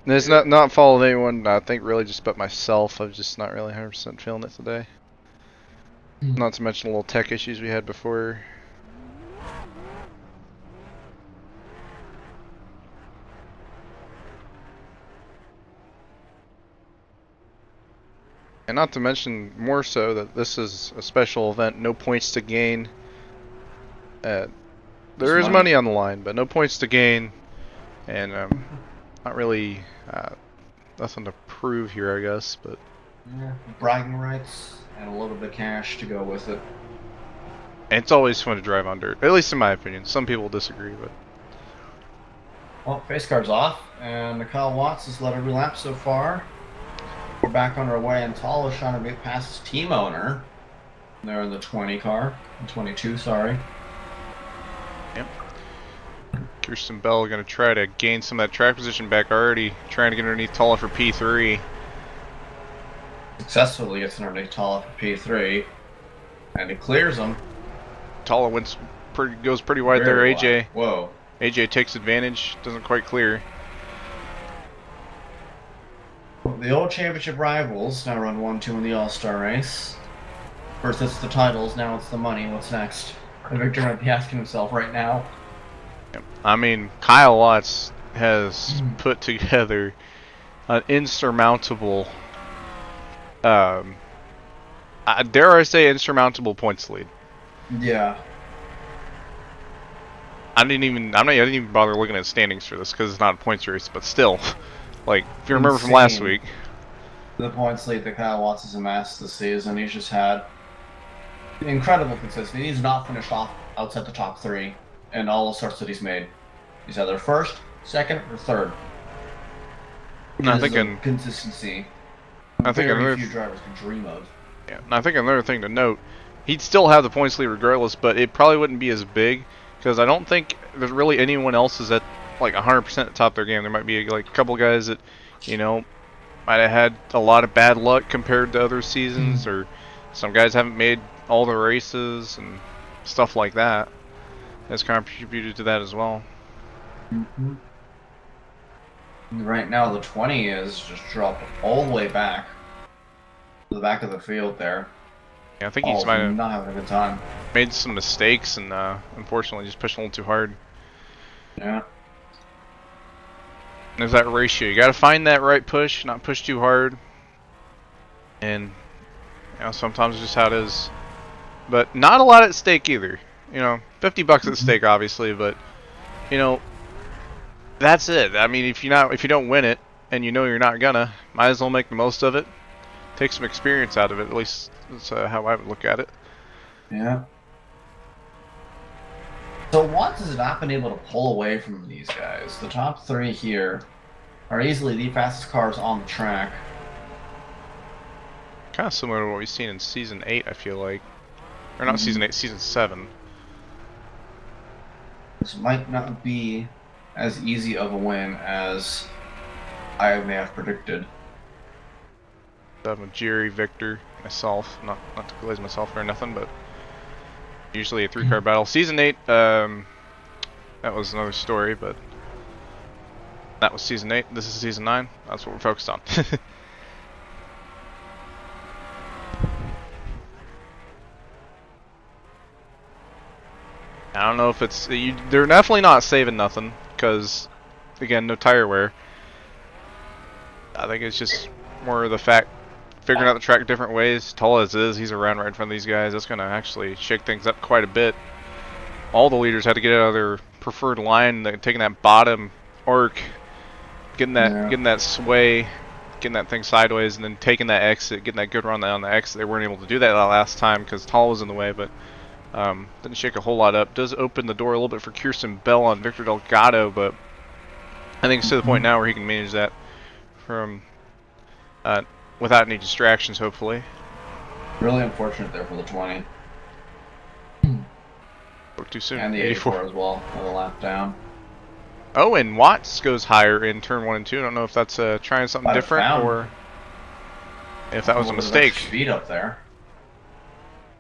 And it's not following anyone, I think, really just but myself. I'm just not really 100% feeling it today. Not to mention the little tech issues we had before. And not to mention, more so, that this is a special event, no points to gain. There is money on the line, but no points to gain, and not really nothing to prove here, I guess. But yeah, bragging rights and a little bit of cash to go with it. And it's always fun to drive on dirt, at least in my opinion. Some people disagree, but well, face card's off, and Kyle Watts has led every lap so far. We're back on our way, and Tall is trying to get past his team owner. They're in the 20 car, 22, sorry. Yep. Kirsten Bell going to try to gain some of that track position back already, trying to get underneath Talla for P3. Successfully gets underneath Talla for P3, and he clears him. Talla goes pretty wide there, AJ. Wide. Whoa. AJ takes advantage, doesn't quite clear. The old championship rivals now run 1-2 in the All-Star race. First it's the titles, now it's the money. What's next? The Victor might be asking himself right now. I mean, Kyle Watts has put together an insurmountable, dare I say, insurmountable points lead. Yeah. I didn't even bother looking at standings for this because it's not a points race, but still, like, if you remember from last week, the points lead that Kyle Watts has amassed this season, he's just had incredible consistency. He's not finished off outside the top 3 in all the starts that he's made. He's either first, second, or third. I think consistency. I think very few drivers can dream of. Yeah, and I think another thing to note, he'd still have the points lead regardless, but it probably wouldn't be as big because I don't think there's really anyone else is at like 100% at the top of their game. There might be like a couple guys that, you know, might have had a lot of bad luck compared to other seasons, or some guys haven't made all the races and stuff like that. Has contributed to that as well. Mm-hmm. Right now, the 20 is just dropped all the way back to the back of the field there. Yeah, I think he's might have not having a good time. Made some mistakes and unfortunately just pushed a little too hard. Yeah. There's that ratio. You got to find that right push, not push too hard. And you know, sometimes it's just how it is. But not a lot at stake either. You know, $50 at stake, obviously, but you know, that's it. I mean, if you don't win it, and you know you're not gonna, might as well make the most of it. Take some experience out of it. At least that's how I would look at it. Yeah. So Watts has not been able to pull away from these guys. The top 3 here are easily the fastest cars on the track. Kind of similar to what we've seen in Season 8, I feel like. Or not Season 8, Season 7. This might not be as easy of a win as I may have predicted. With Jerry, Victor, myself, not to glaze myself or nothing, but usually a 3-car battle. Season 8, that was another story, but that was Season 8. This is Season 9. That's what we're focused on. I don't know if it's... they're definitely not saving nothing, because, again, no tire wear. I think it's just more of the fact, figuring out the track different ways. Tall as is, he's around right in front of these guys. That's going to actually shake things up quite a bit. All the leaders had to get out of their preferred line, taking that bottom arc, getting that sway, getting that thing sideways, and then taking that exit, getting that good run on the exit. They weren't able to do that last time because Tall was in the way, but didn't shake a whole lot up. Does open the door a little bit for Kirsten Bell on Victor Delgado, but I think it's to the point now where he can manage that from without any distractions, hopefully. Really unfortunate there for the 20. Spoke too soon. And the 84 as well, on the lap down. Oh, and Watts goes higher in turn 1 and 2. I don't know if that's trying something different or if that was a mistake. Speed up there.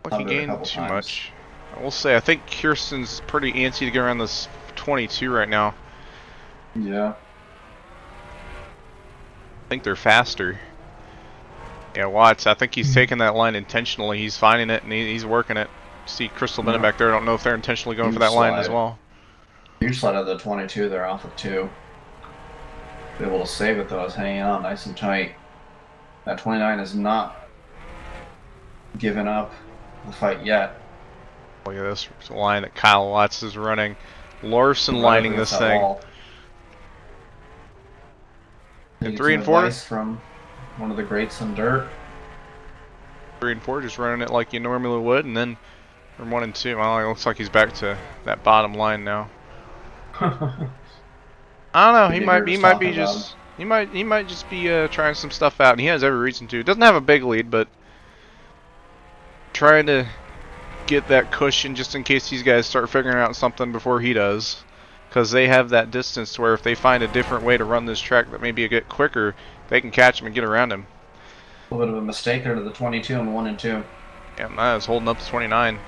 Like he gained too much. I will say, I think Kirsten's pretty antsy to get around this 22 right now. Yeah. I think they're faster. Yeah, Watts, I think he's taking that line intentionally. He's finding it and he's working it. See Crystal Bennett back there. I don't know if they're intentionally going for that line as well. Huge slide out of the 22 there off of 2. Able to save it though, it's hanging on nice and tight. That 29 is not given up the fight yet. Look at this line that Kyle Watts is running. Larson Right lining against this that thing. wall. And Need 3 some and 4? advice from one of the greats in dirt. 3 and 4, just running it like you normally would, and then from 1 and 2, well, it looks like he's back to that bottom line now. I don't know. He might be just he might just be trying some stuff out, and he has every reason to. Doesn't have a big lead, but trying to get that cushion just in case these guys start figuring out something before he does, because they have that distance to where if they find a different way to run this track that may be a bit quicker, they can catch him and get around him. A little bit of a mistake there to the 22 and 1 and 2. Yeah, that is holding up to 29.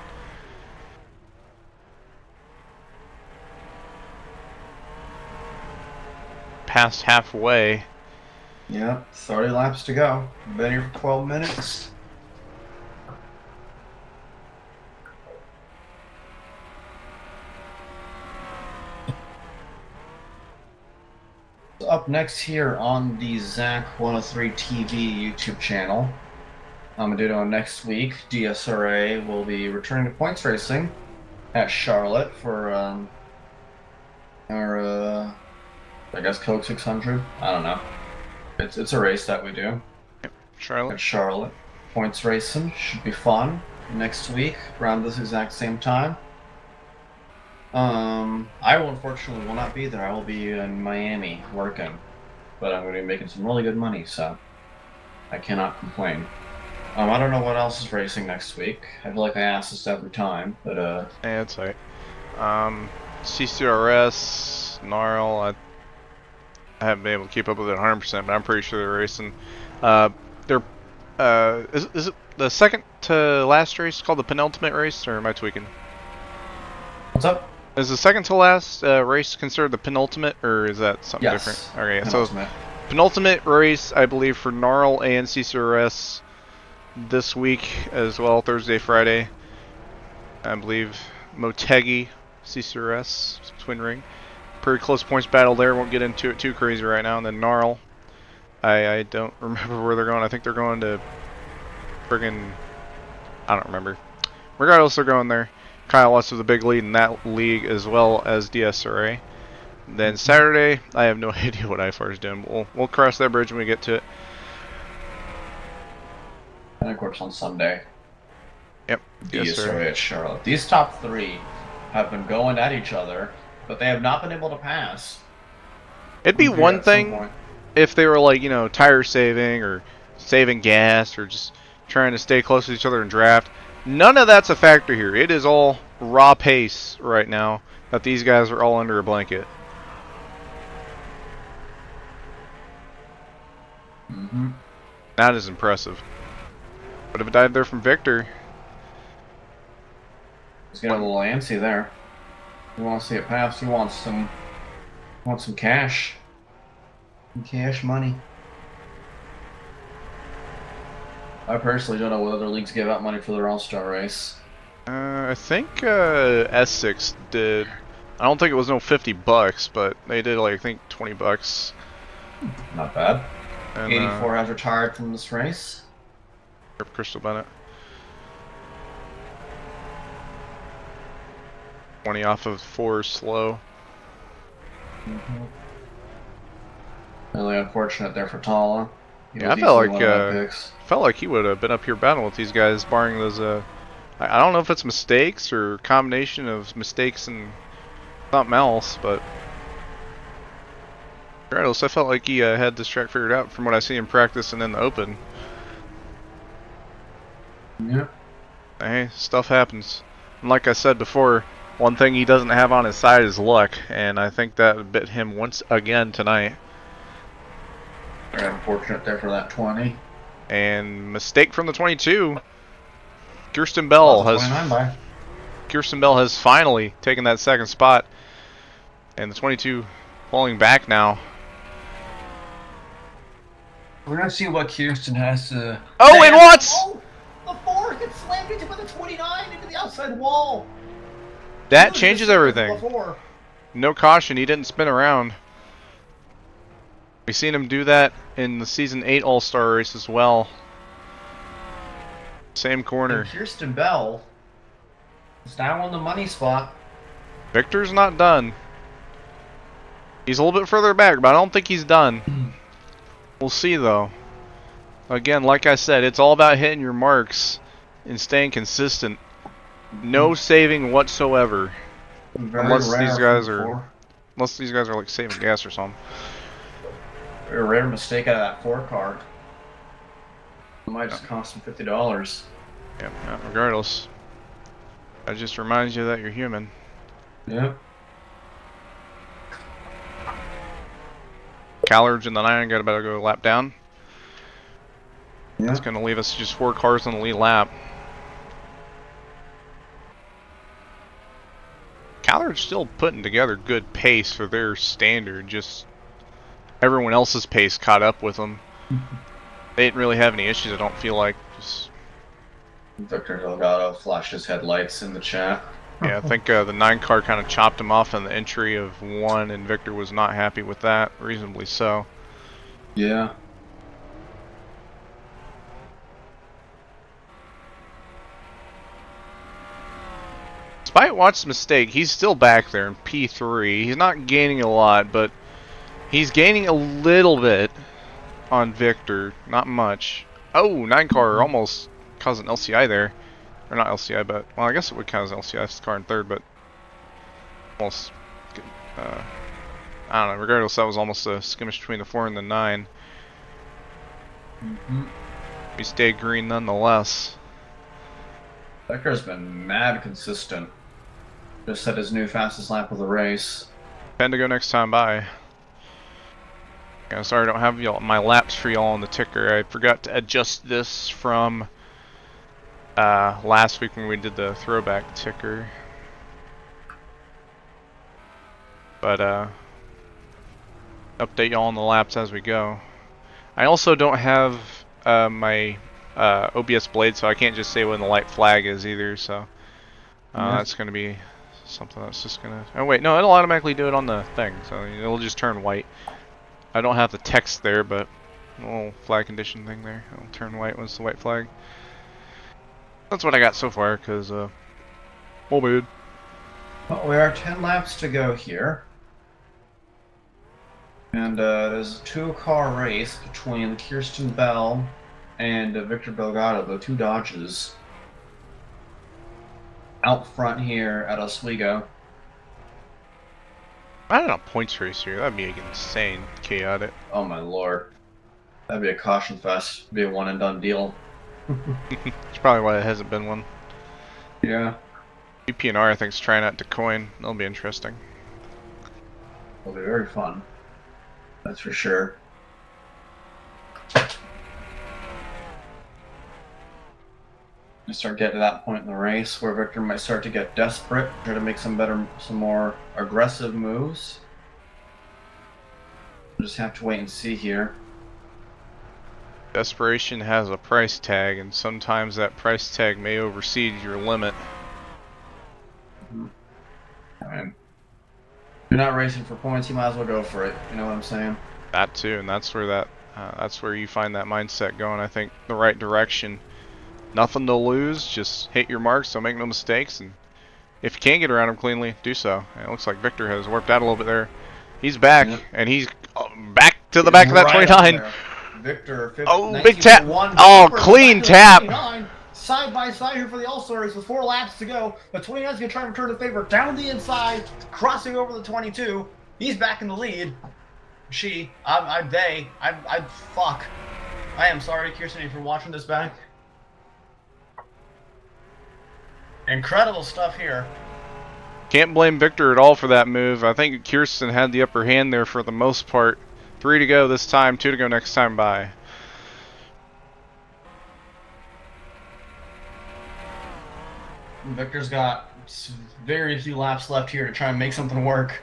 Past halfway. Yep, 30 laps to go. Been here for 12 minutes. Up next here on the Zach 103 TV YouTube channel, I'm going to do it on next week. DSRA will be returning to points racing at Charlotte for our, I guess, Coke 600. I don't know. It's a race that we do. Charlotte. At Charlotte. Points racing should be fun next week around this exact same time. I will unfortunately will not be there. I will be in Miami working, but I'm going to be making some really good money, so I cannot complain. I don't know what else is racing next week. I feel like I ask this every time, but yeah, that's right. CCRS, Gnarl. I haven't been able to keep up with it 100%, but I'm pretty sure they're racing. They're is it the second to last race called the penultimate race, or am I tweaking? What's up? Is the second to last race considered the penultimate, or is that something Yes. different? Okay, Penultimate. so penultimate race, I believe, for Gnarl and CCRS this week as well, Thursday, Friday. I believe Motegi, CCRS, Twin Ring. Pretty close points battle there. Won't get into it too crazy right now. And then Gnarl, I don't remember where they're going. I think they're going to friggin', I don't remember. Regardless, they're going there. Kyle Watts with a big lead in that league as well as DSRA. Then Saturday, I have no idea what IFR is doing. We'll cross that bridge when we get to it. And of course on Sunday. Yep. DSRA at Charlotte. These top three have been going at each other, but they have not been able to pass. It'd be one thing if they were like, you know, tire saving or saving gas or just trying to stay close to each other and draft. None of that's a factor here. It is all raw pace right now that these guys are all under a blanket. Mm-hmm. That is impressive. But if it died there from Victor, he's getting a little antsy there. He wants to see it pass. He wants some cash. Some cash money. I personally don't know what other leagues give out money for their All-Star race. I think S6 did. I don't think it was no $50, but they did like I think $20. Not bad. And, 84 has retired from this race. Crystal Bennett. 20 off of 4 slow. Mm-hmm. Really unfortunate there for Tala. Yeah, I felt like he would have been up here battling with these guys, barring those. I don't know if it's mistakes or combination of mistakes and something else, but regardless, I felt like he had this track figured out from what I see in practice and in the open. Yeah. Hey, stuff happens. And like I said before, one thing he doesn't have on his side is luck, and I think that bit him once again tonight. Very unfortunate there for that 20. And mistake from the 22. Kirsten Bell has finally taken that second spot, and the 22 falling back now. We're gonna see what Kirsten has to. Oh, and Watts! Oh, the 4 gets slammed into the 29 into the outside wall. That changes everything. No caution. He didn't spin around. We've seen him do that in the Season 8 All-Star race as well. Same corner. And Kirsten Bell is now on the money spot. Victor's not done. He's a little bit further back, but I don't think he's done. We'll see, though. Again, like I said, it's all about hitting your marks and staying consistent. No saving whatsoever. Unless these guys are like saving gas or something. A rare mistake out of that 4 car. It might just cost him $50. Yeah, regardless. That just reminds you that you're human. Yep. Callards in the 9 got about to go a lap down. Yeah. It's going to leave us just 4 cars on the lead lap. Callard's still putting together good pace for their standard, just everyone else's pace caught up with them. They didn't really have any issues, I don't feel like. Just... Victor Delgado flashed his headlights in the chat. Yeah, I think the 9 car kind of chopped him off in the entry of 1, and Victor was not happy with that, reasonably so. Yeah. Despite Watt's mistake, he's still back there in P3. He's not gaining a lot, but he's gaining a little bit on Victor. Not much. Oh, 9 car almost caused an LCI there. Or not LCI, but... Well, I guess it would count as LCI. It's the car in 3rd, but... Almost... I don't know. Regardless, that was almost a skirmish between the 4 and the 9. We stayed green nonetheless. Victor's been mad consistent. Just set his new fastest lap of the race. 10 to go next time by. Yeah, sorry I don't have my laps for y'all on the ticker. I forgot to adjust this from last week when we did the throwback ticker. But update y'all on the laps as we go. I also don't have my OBS blade, so I can't just say when the light flag is either, so that's going to be something that's just going to... Oh wait, no, it'll automatically do it on the thing, so it'll just turn white. I don't have the text there, but a little flag condition thing there. It'll turn white once the white flag. That's what I got so far, because, oh man. Well, we are 10 laps to go here. And there's a 2-car race between Kirsten Bell and Victor Delgado, the 2 Dodges. Out front here at Oswego. I don't know, points race here. That'd be insane, chaotic. Oh my lord. That'd be a caution fest. Be a one and done deal. That's probably why it hasn't been one. Yeah. UPNR, I think, is trying out to coin. That'll be interesting. It'll be very fun. That's for sure. You start getting to that point in the race where Victor might start to get desperate, try to make some more aggressive moves. We'll just have to wait and see here. Desperation has a price tag, and sometimes that price tag may exceed your limit. I mean, if you're not racing for points, you might as well go for it. You know what I'm saying? That too, and that's where you find that mindset going. I think the right direction. Nothing to lose, just hit your marks, so make no mistakes, and if you can't get around him cleanly, do so. And it looks like Victor has warped out a little bit there. He's back, and he's back to the back of that 29. Victor, 50, oh, big tap! Oh, clean tap! Side by side here for the All-Stars with 4 laps to go. The 29's gonna try and return the favor down the inside, crossing over the 22. He's back in the lead. Fuck. I am sorry, Kirsten, if you're watching this back. Incredible stuff here. Can't blame Victor at all for that move. I think Kirsten had the upper hand there for the most part. 3 to go this time, 2 to go next time by. Victor's got very few laps left here to try and make something work.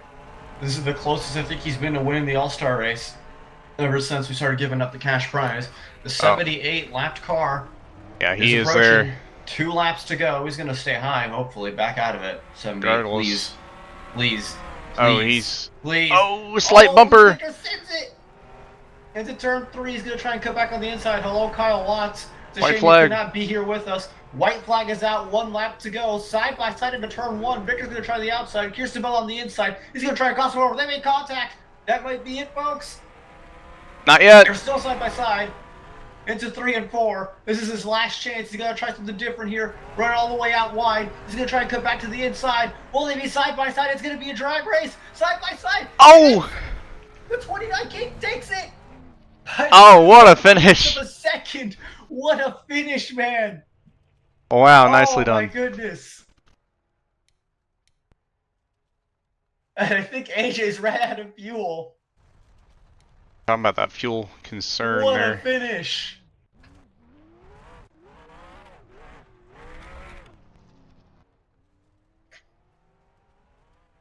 This is the closest I think he's been to winning the All-Star race ever since we started giving up the cash prize. The 78 lapped car. Yeah, he is there. 2 laps to go. He's going to stay high, hopefully, back out of it. 78, please. Please. Oh, he's... Please. Oh, slight bumper. Victor sends it. Into turn 3, he's going to try and cut back on the inside. Hello, Kyle Watts. It's a White shame flag. you could not be here with us. White flag is out, 1 lap to go. Side by side into turn 1. Victor's going to try the outside. Kirsten Bell on the inside. He's going to try to cross him over. They make contact. That might be it, folks. Not yet. They're still side by side. Into 3 and 4. This is his last chance. He's going to try something different here. Run all the way out wide. He's going to try and cut back to the inside. Will they be side by side? It's going to be a drag race. Side by side. Oh! The 29 King takes it. Oh, what a finish. A second. What a finish, man. Wow, nicely done. Oh, my goodness. And I think AJ's ran out of fuel. Talking about that fuel concern What there. a finish.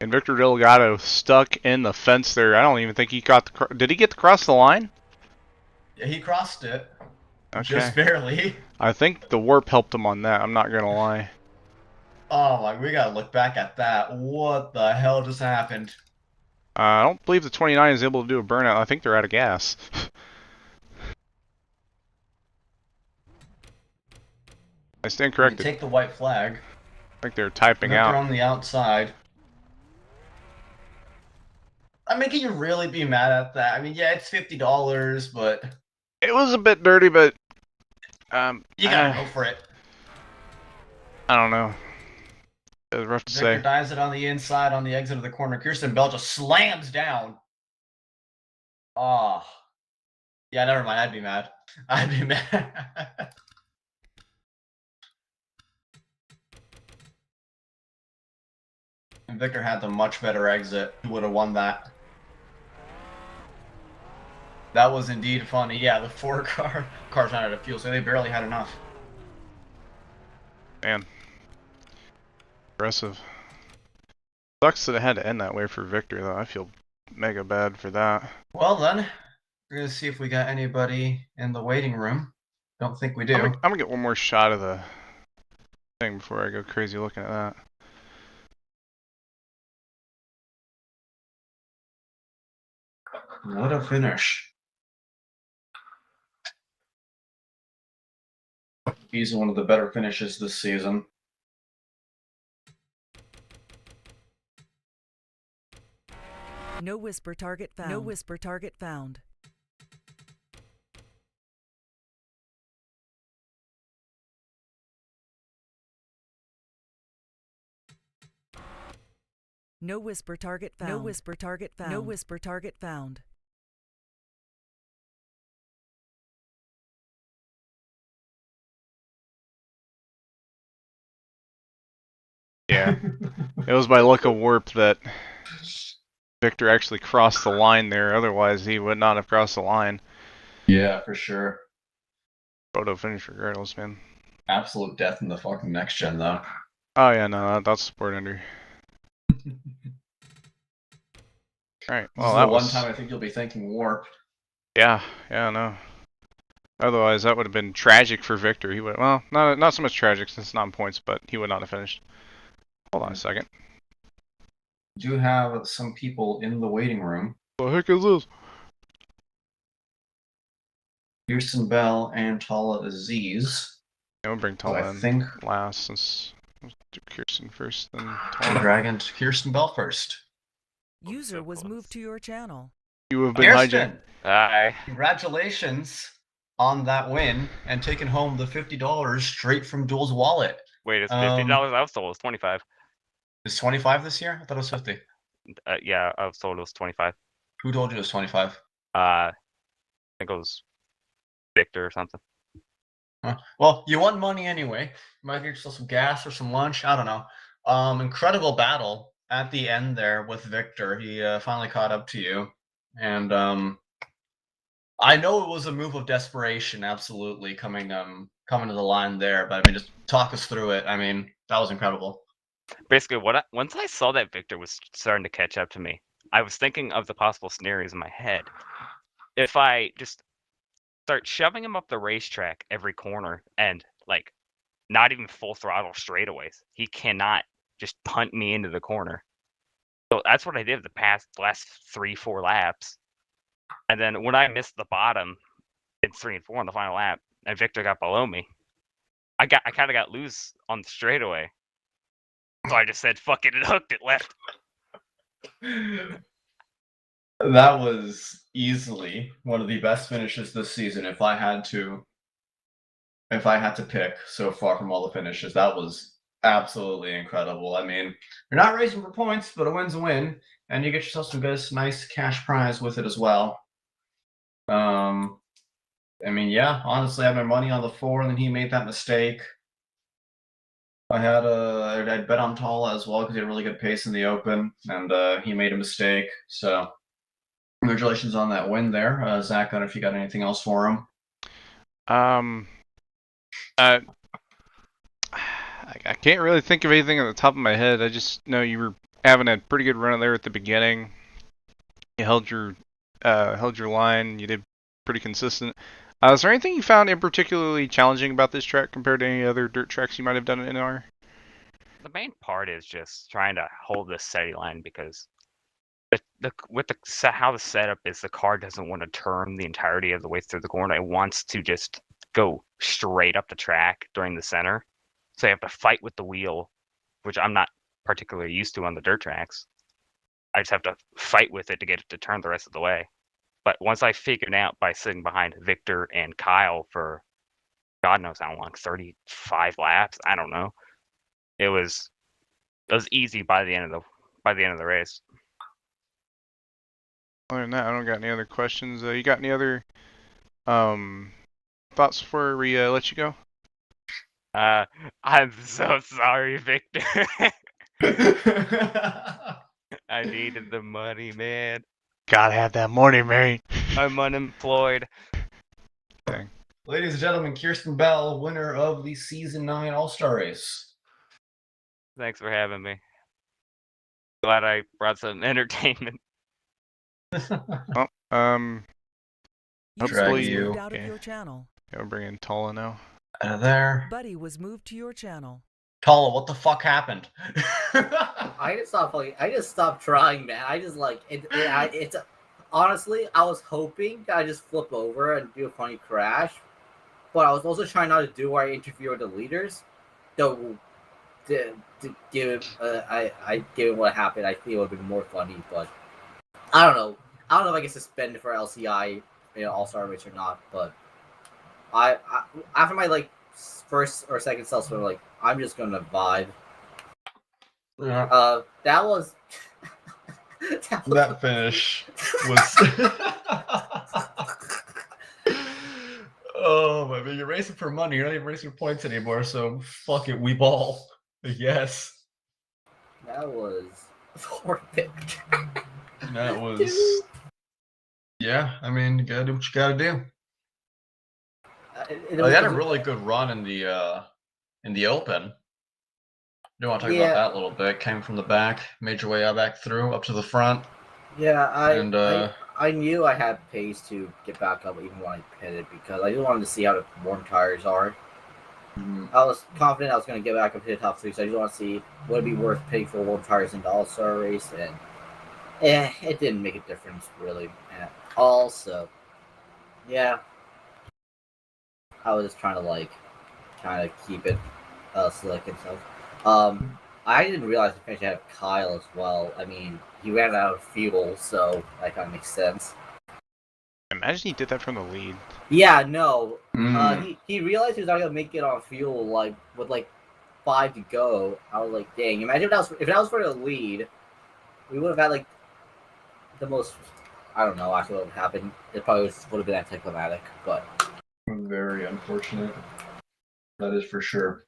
And Victor Delgado stuck in the fence there. I don't even think he got the... Did he get to cross the line? Yeah, he crossed it. Okay. Just barely. I think the warp helped him on that. I'm not going to lie. Oh, my, we gotta look back at that. What the hell just happened? I don't believe the 29 is able to do a burnout. I think they're out of gas. I stand corrected. Take the white flag. I think they're typing Victor out. on the outside. I mean, can you really be mad at that? I mean, yeah, it's $50, but It was a bit dirty, but... you gotta go for it. I don't know. It was rough to Victor say. dives it on the inside on the exit of the corner. Kirsten Bell just slams down. Oh. Yeah, never mind. I'd be mad. I'd be mad. And Victor had the much better exit. He would have won that. That was indeed funny. Yeah, the 4 cars ran out of fuel, so they barely had enough. Man. Aggressive. Sucks that it had to end that way for Victor, though. I feel mega bad for that. Well then, we're gonna see if we got anybody in the waiting room. Don't think we do. I'm gonna get one more shot of the thing before I go crazy looking at that. What a finish. He's one of the better finishes this season. No whisper target found. No whisper target found. No whisper target found. No whisper target found. No whisper target found. Yeah. It was by luck of warp that Victor actually crossed the line there. Otherwise, he would not have crossed the line. Yeah, for sure. Photo finish regardless, man. Absolute death in the fucking next gen, though. Oh, yeah, no, that's sport under. Alright, well, that was... one time I think you'll be thinking warp. Yeah, no. Otherwise, that would have been tragic for Victor. He would, well, not so much tragic since it's not in points, but he would not have finished. Hold on a second. Do have some people in the waiting room. What the heck is this? Kirsten Bell and Tala Aziz. Yeah, we'll bring Tala I in think last, since we'll do Kirsten first, then the Tala. Dragon to Kirsten Bell first. User was moved to your channel. You have been hijacked. Kirsten, Hi. congratulations on that win and taking home the $50 straight from Duel's wallet. Wait, it's $50? I was told it was 25. Is 25 this year? I thought it was 50. Yeah, I was told it was 25. Who told you it was 25? I think it was Victor or something. Well, you won money anyway. You might get yourself some gas or some lunch. I don't know. Incredible battle at the end there with Victor. He finally caught up to you. And I know it was a move of desperation, absolutely, coming to the line there. But I mean, just talk us through it. I mean, that was incredible. Basically, once I saw that Victor was starting to catch up to me, I was thinking of the possible scenarios in my head. If I just start shoving him up the racetrack every corner and, like, not even full throttle straightaways, he cannot just punt me into the corner. So that's what I did the last 3-4 laps. And then when I missed the bottom in 3 and 4 on the final lap, and Victor got below me. I kind of got loose on the straightaway, so I just said fuck it and hooked it left. That was easily one of the best finishes this season. If I had to pick so far from all the finishes, that was absolutely incredible. I mean, you're not racing for points, but a win's a win, and you get yourself some good, nice cash prize with it as well. I mean, yeah, honestly, I had my money on the 4, and then he made that mistake. I'd bet on Tala as well because he had a really good pace in the open, and he made a mistake. So, congratulations on that win there, Zach. I don't know if you got anything else for him. I can't really think of anything on the top of my head. I just know you were having a pretty good run there at the beginning. You held your line. You did pretty consistent. Is there anything you found in particularly challenging about this track compared to any other dirt tracks you might have done in NR? The main part is just trying to hold this steady line because how the setup is, the car doesn't want to turn the entirety of the way through the corner. It wants to just go straight up the track during the center. So you have to fight with the wheel, which I'm not particularly used to on the dirt tracks. I just have to fight with it to get it to turn the rest of the way. But once I figured out by sitting behind Victor and Kyle for God knows how long, 35 laps, I don't know. It was easy by the end of the race. Other than that, I don't got any other questions. You got any other thoughts before we let you go? I'm so sorry, Victor. I needed the money, man. Gotta have that money, mate. I'm unemployed. Dang. Ladies and gentlemen, Kirsten Bell, winner of the Season 9 All-Star Race. Thanks for having me. Glad I brought some entertainment. Well, Hopefully you. moved out of your channel. Yeah, we're bringing Tala now. Out of there. Buddy was moved to your channel. Tala, what the fuck happened? I just stopped trying, man. I just like it's honestly, I was hoping I just flip over and do a funny crash, but I was also trying not to do where I interfere with the leaders. So, given what happened, I think it would have been more funny. But I don't know. I don't know if I get suspended for LCI, All-Star race or not. But I after my first or second self swim, I'm just gonna vibe. Yeah. That was that finish was. Oh my man, you're racing for money. You're not even racing for points anymore. So fuck it, we ball. Yes. That was horrific. That was. Yeah, I mean, you gotta do what you gotta do. They had a really good run in the open. Do want to talk about that a little bit? Came from the back, made your way back through, up to the front. Yeah, I knew I had pace to get back up even when I pitted because I just wanted to see how the warm tires are. Mm-hmm. I was confident I was going to get back up to the top 3, so I just want to see would it be worth paying for warm tires in the All-Star race, and it didn't make a difference really at all. So yeah, I was just trying to keep it slick and stuff. I didn't realize the finish had Kyle as well. I mean, he ran out of fuel, so that kind of makes sense. Imagine he did that from the lead. Yeah, no. He realized he was not gonna make it on fuel with 5 to go. I was like, dang! Imagine if that was for the lead, we would have had the most. I don't know actually what would happen. It probably would have been anticlimactic, but very unfortunate. That is for sure.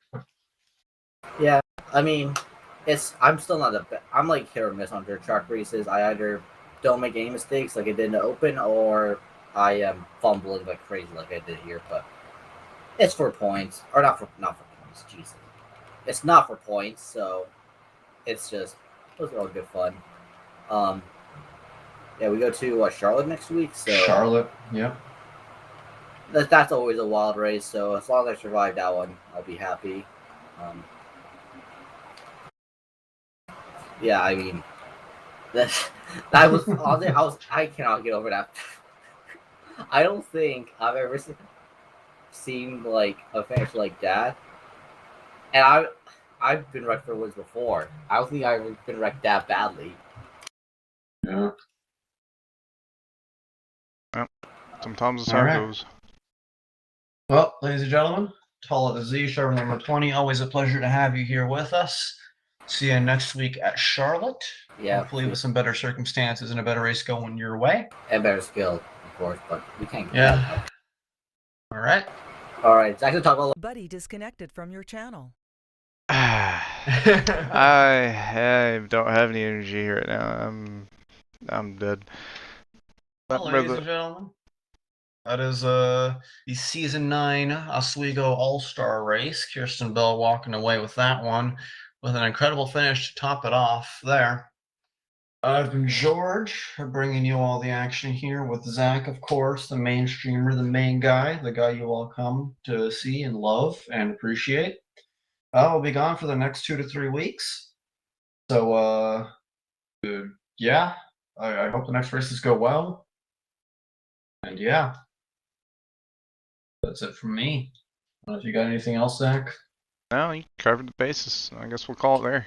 Yeah, I mean, I'm still not I'm hit or miss on dirt track races. I either don't make any mistakes like I did in the open, or I am fumbling like crazy like I did here. But it's for points, or not for points. Jesus, it's not for points. So it's just those are all good fun. Yeah, we go to Charlotte next week. So Charlotte, yeah. That's always a wild race. So as long as I survive that one, I'll be happy. Yeah, I mean, I cannot get over that. I don't think I've ever seen. seen like a finish like that. And I've been wrecked for woods before. I don't think I've been wrecked that badly. Yeah. Sometimes that's how it goes. Well, ladies and gentlemen, Tall at the Z, Sharp number 20. Always a pleasure to have you here with us. See you next week at Charlotte. Yeah. Hopefully with some better circumstances and a better race going your way. And better skill, of course, but we can't get Yeah. that much. All right. All right, Zach, talk about. Buddy disconnected from your channel. I don't have any energy right now. I'm dead. Well, ladies and gentlemen, that is the Season 9 Oswego All-Star Race. Kirsten Bell walking away with that one with an incredible finish to top it off there. I've been George, bringing you all the action here with Zach, of course, the main streamer, the main guy, the guy you all come to see and love and appreciate. I'll be gone for the next 2 to 3 weeks. So, yeah, I hope the next races go well. And yeah, that's it from me. I don't know if you got anything else, Zach. No, you covered the bases. I guess we'll call it there.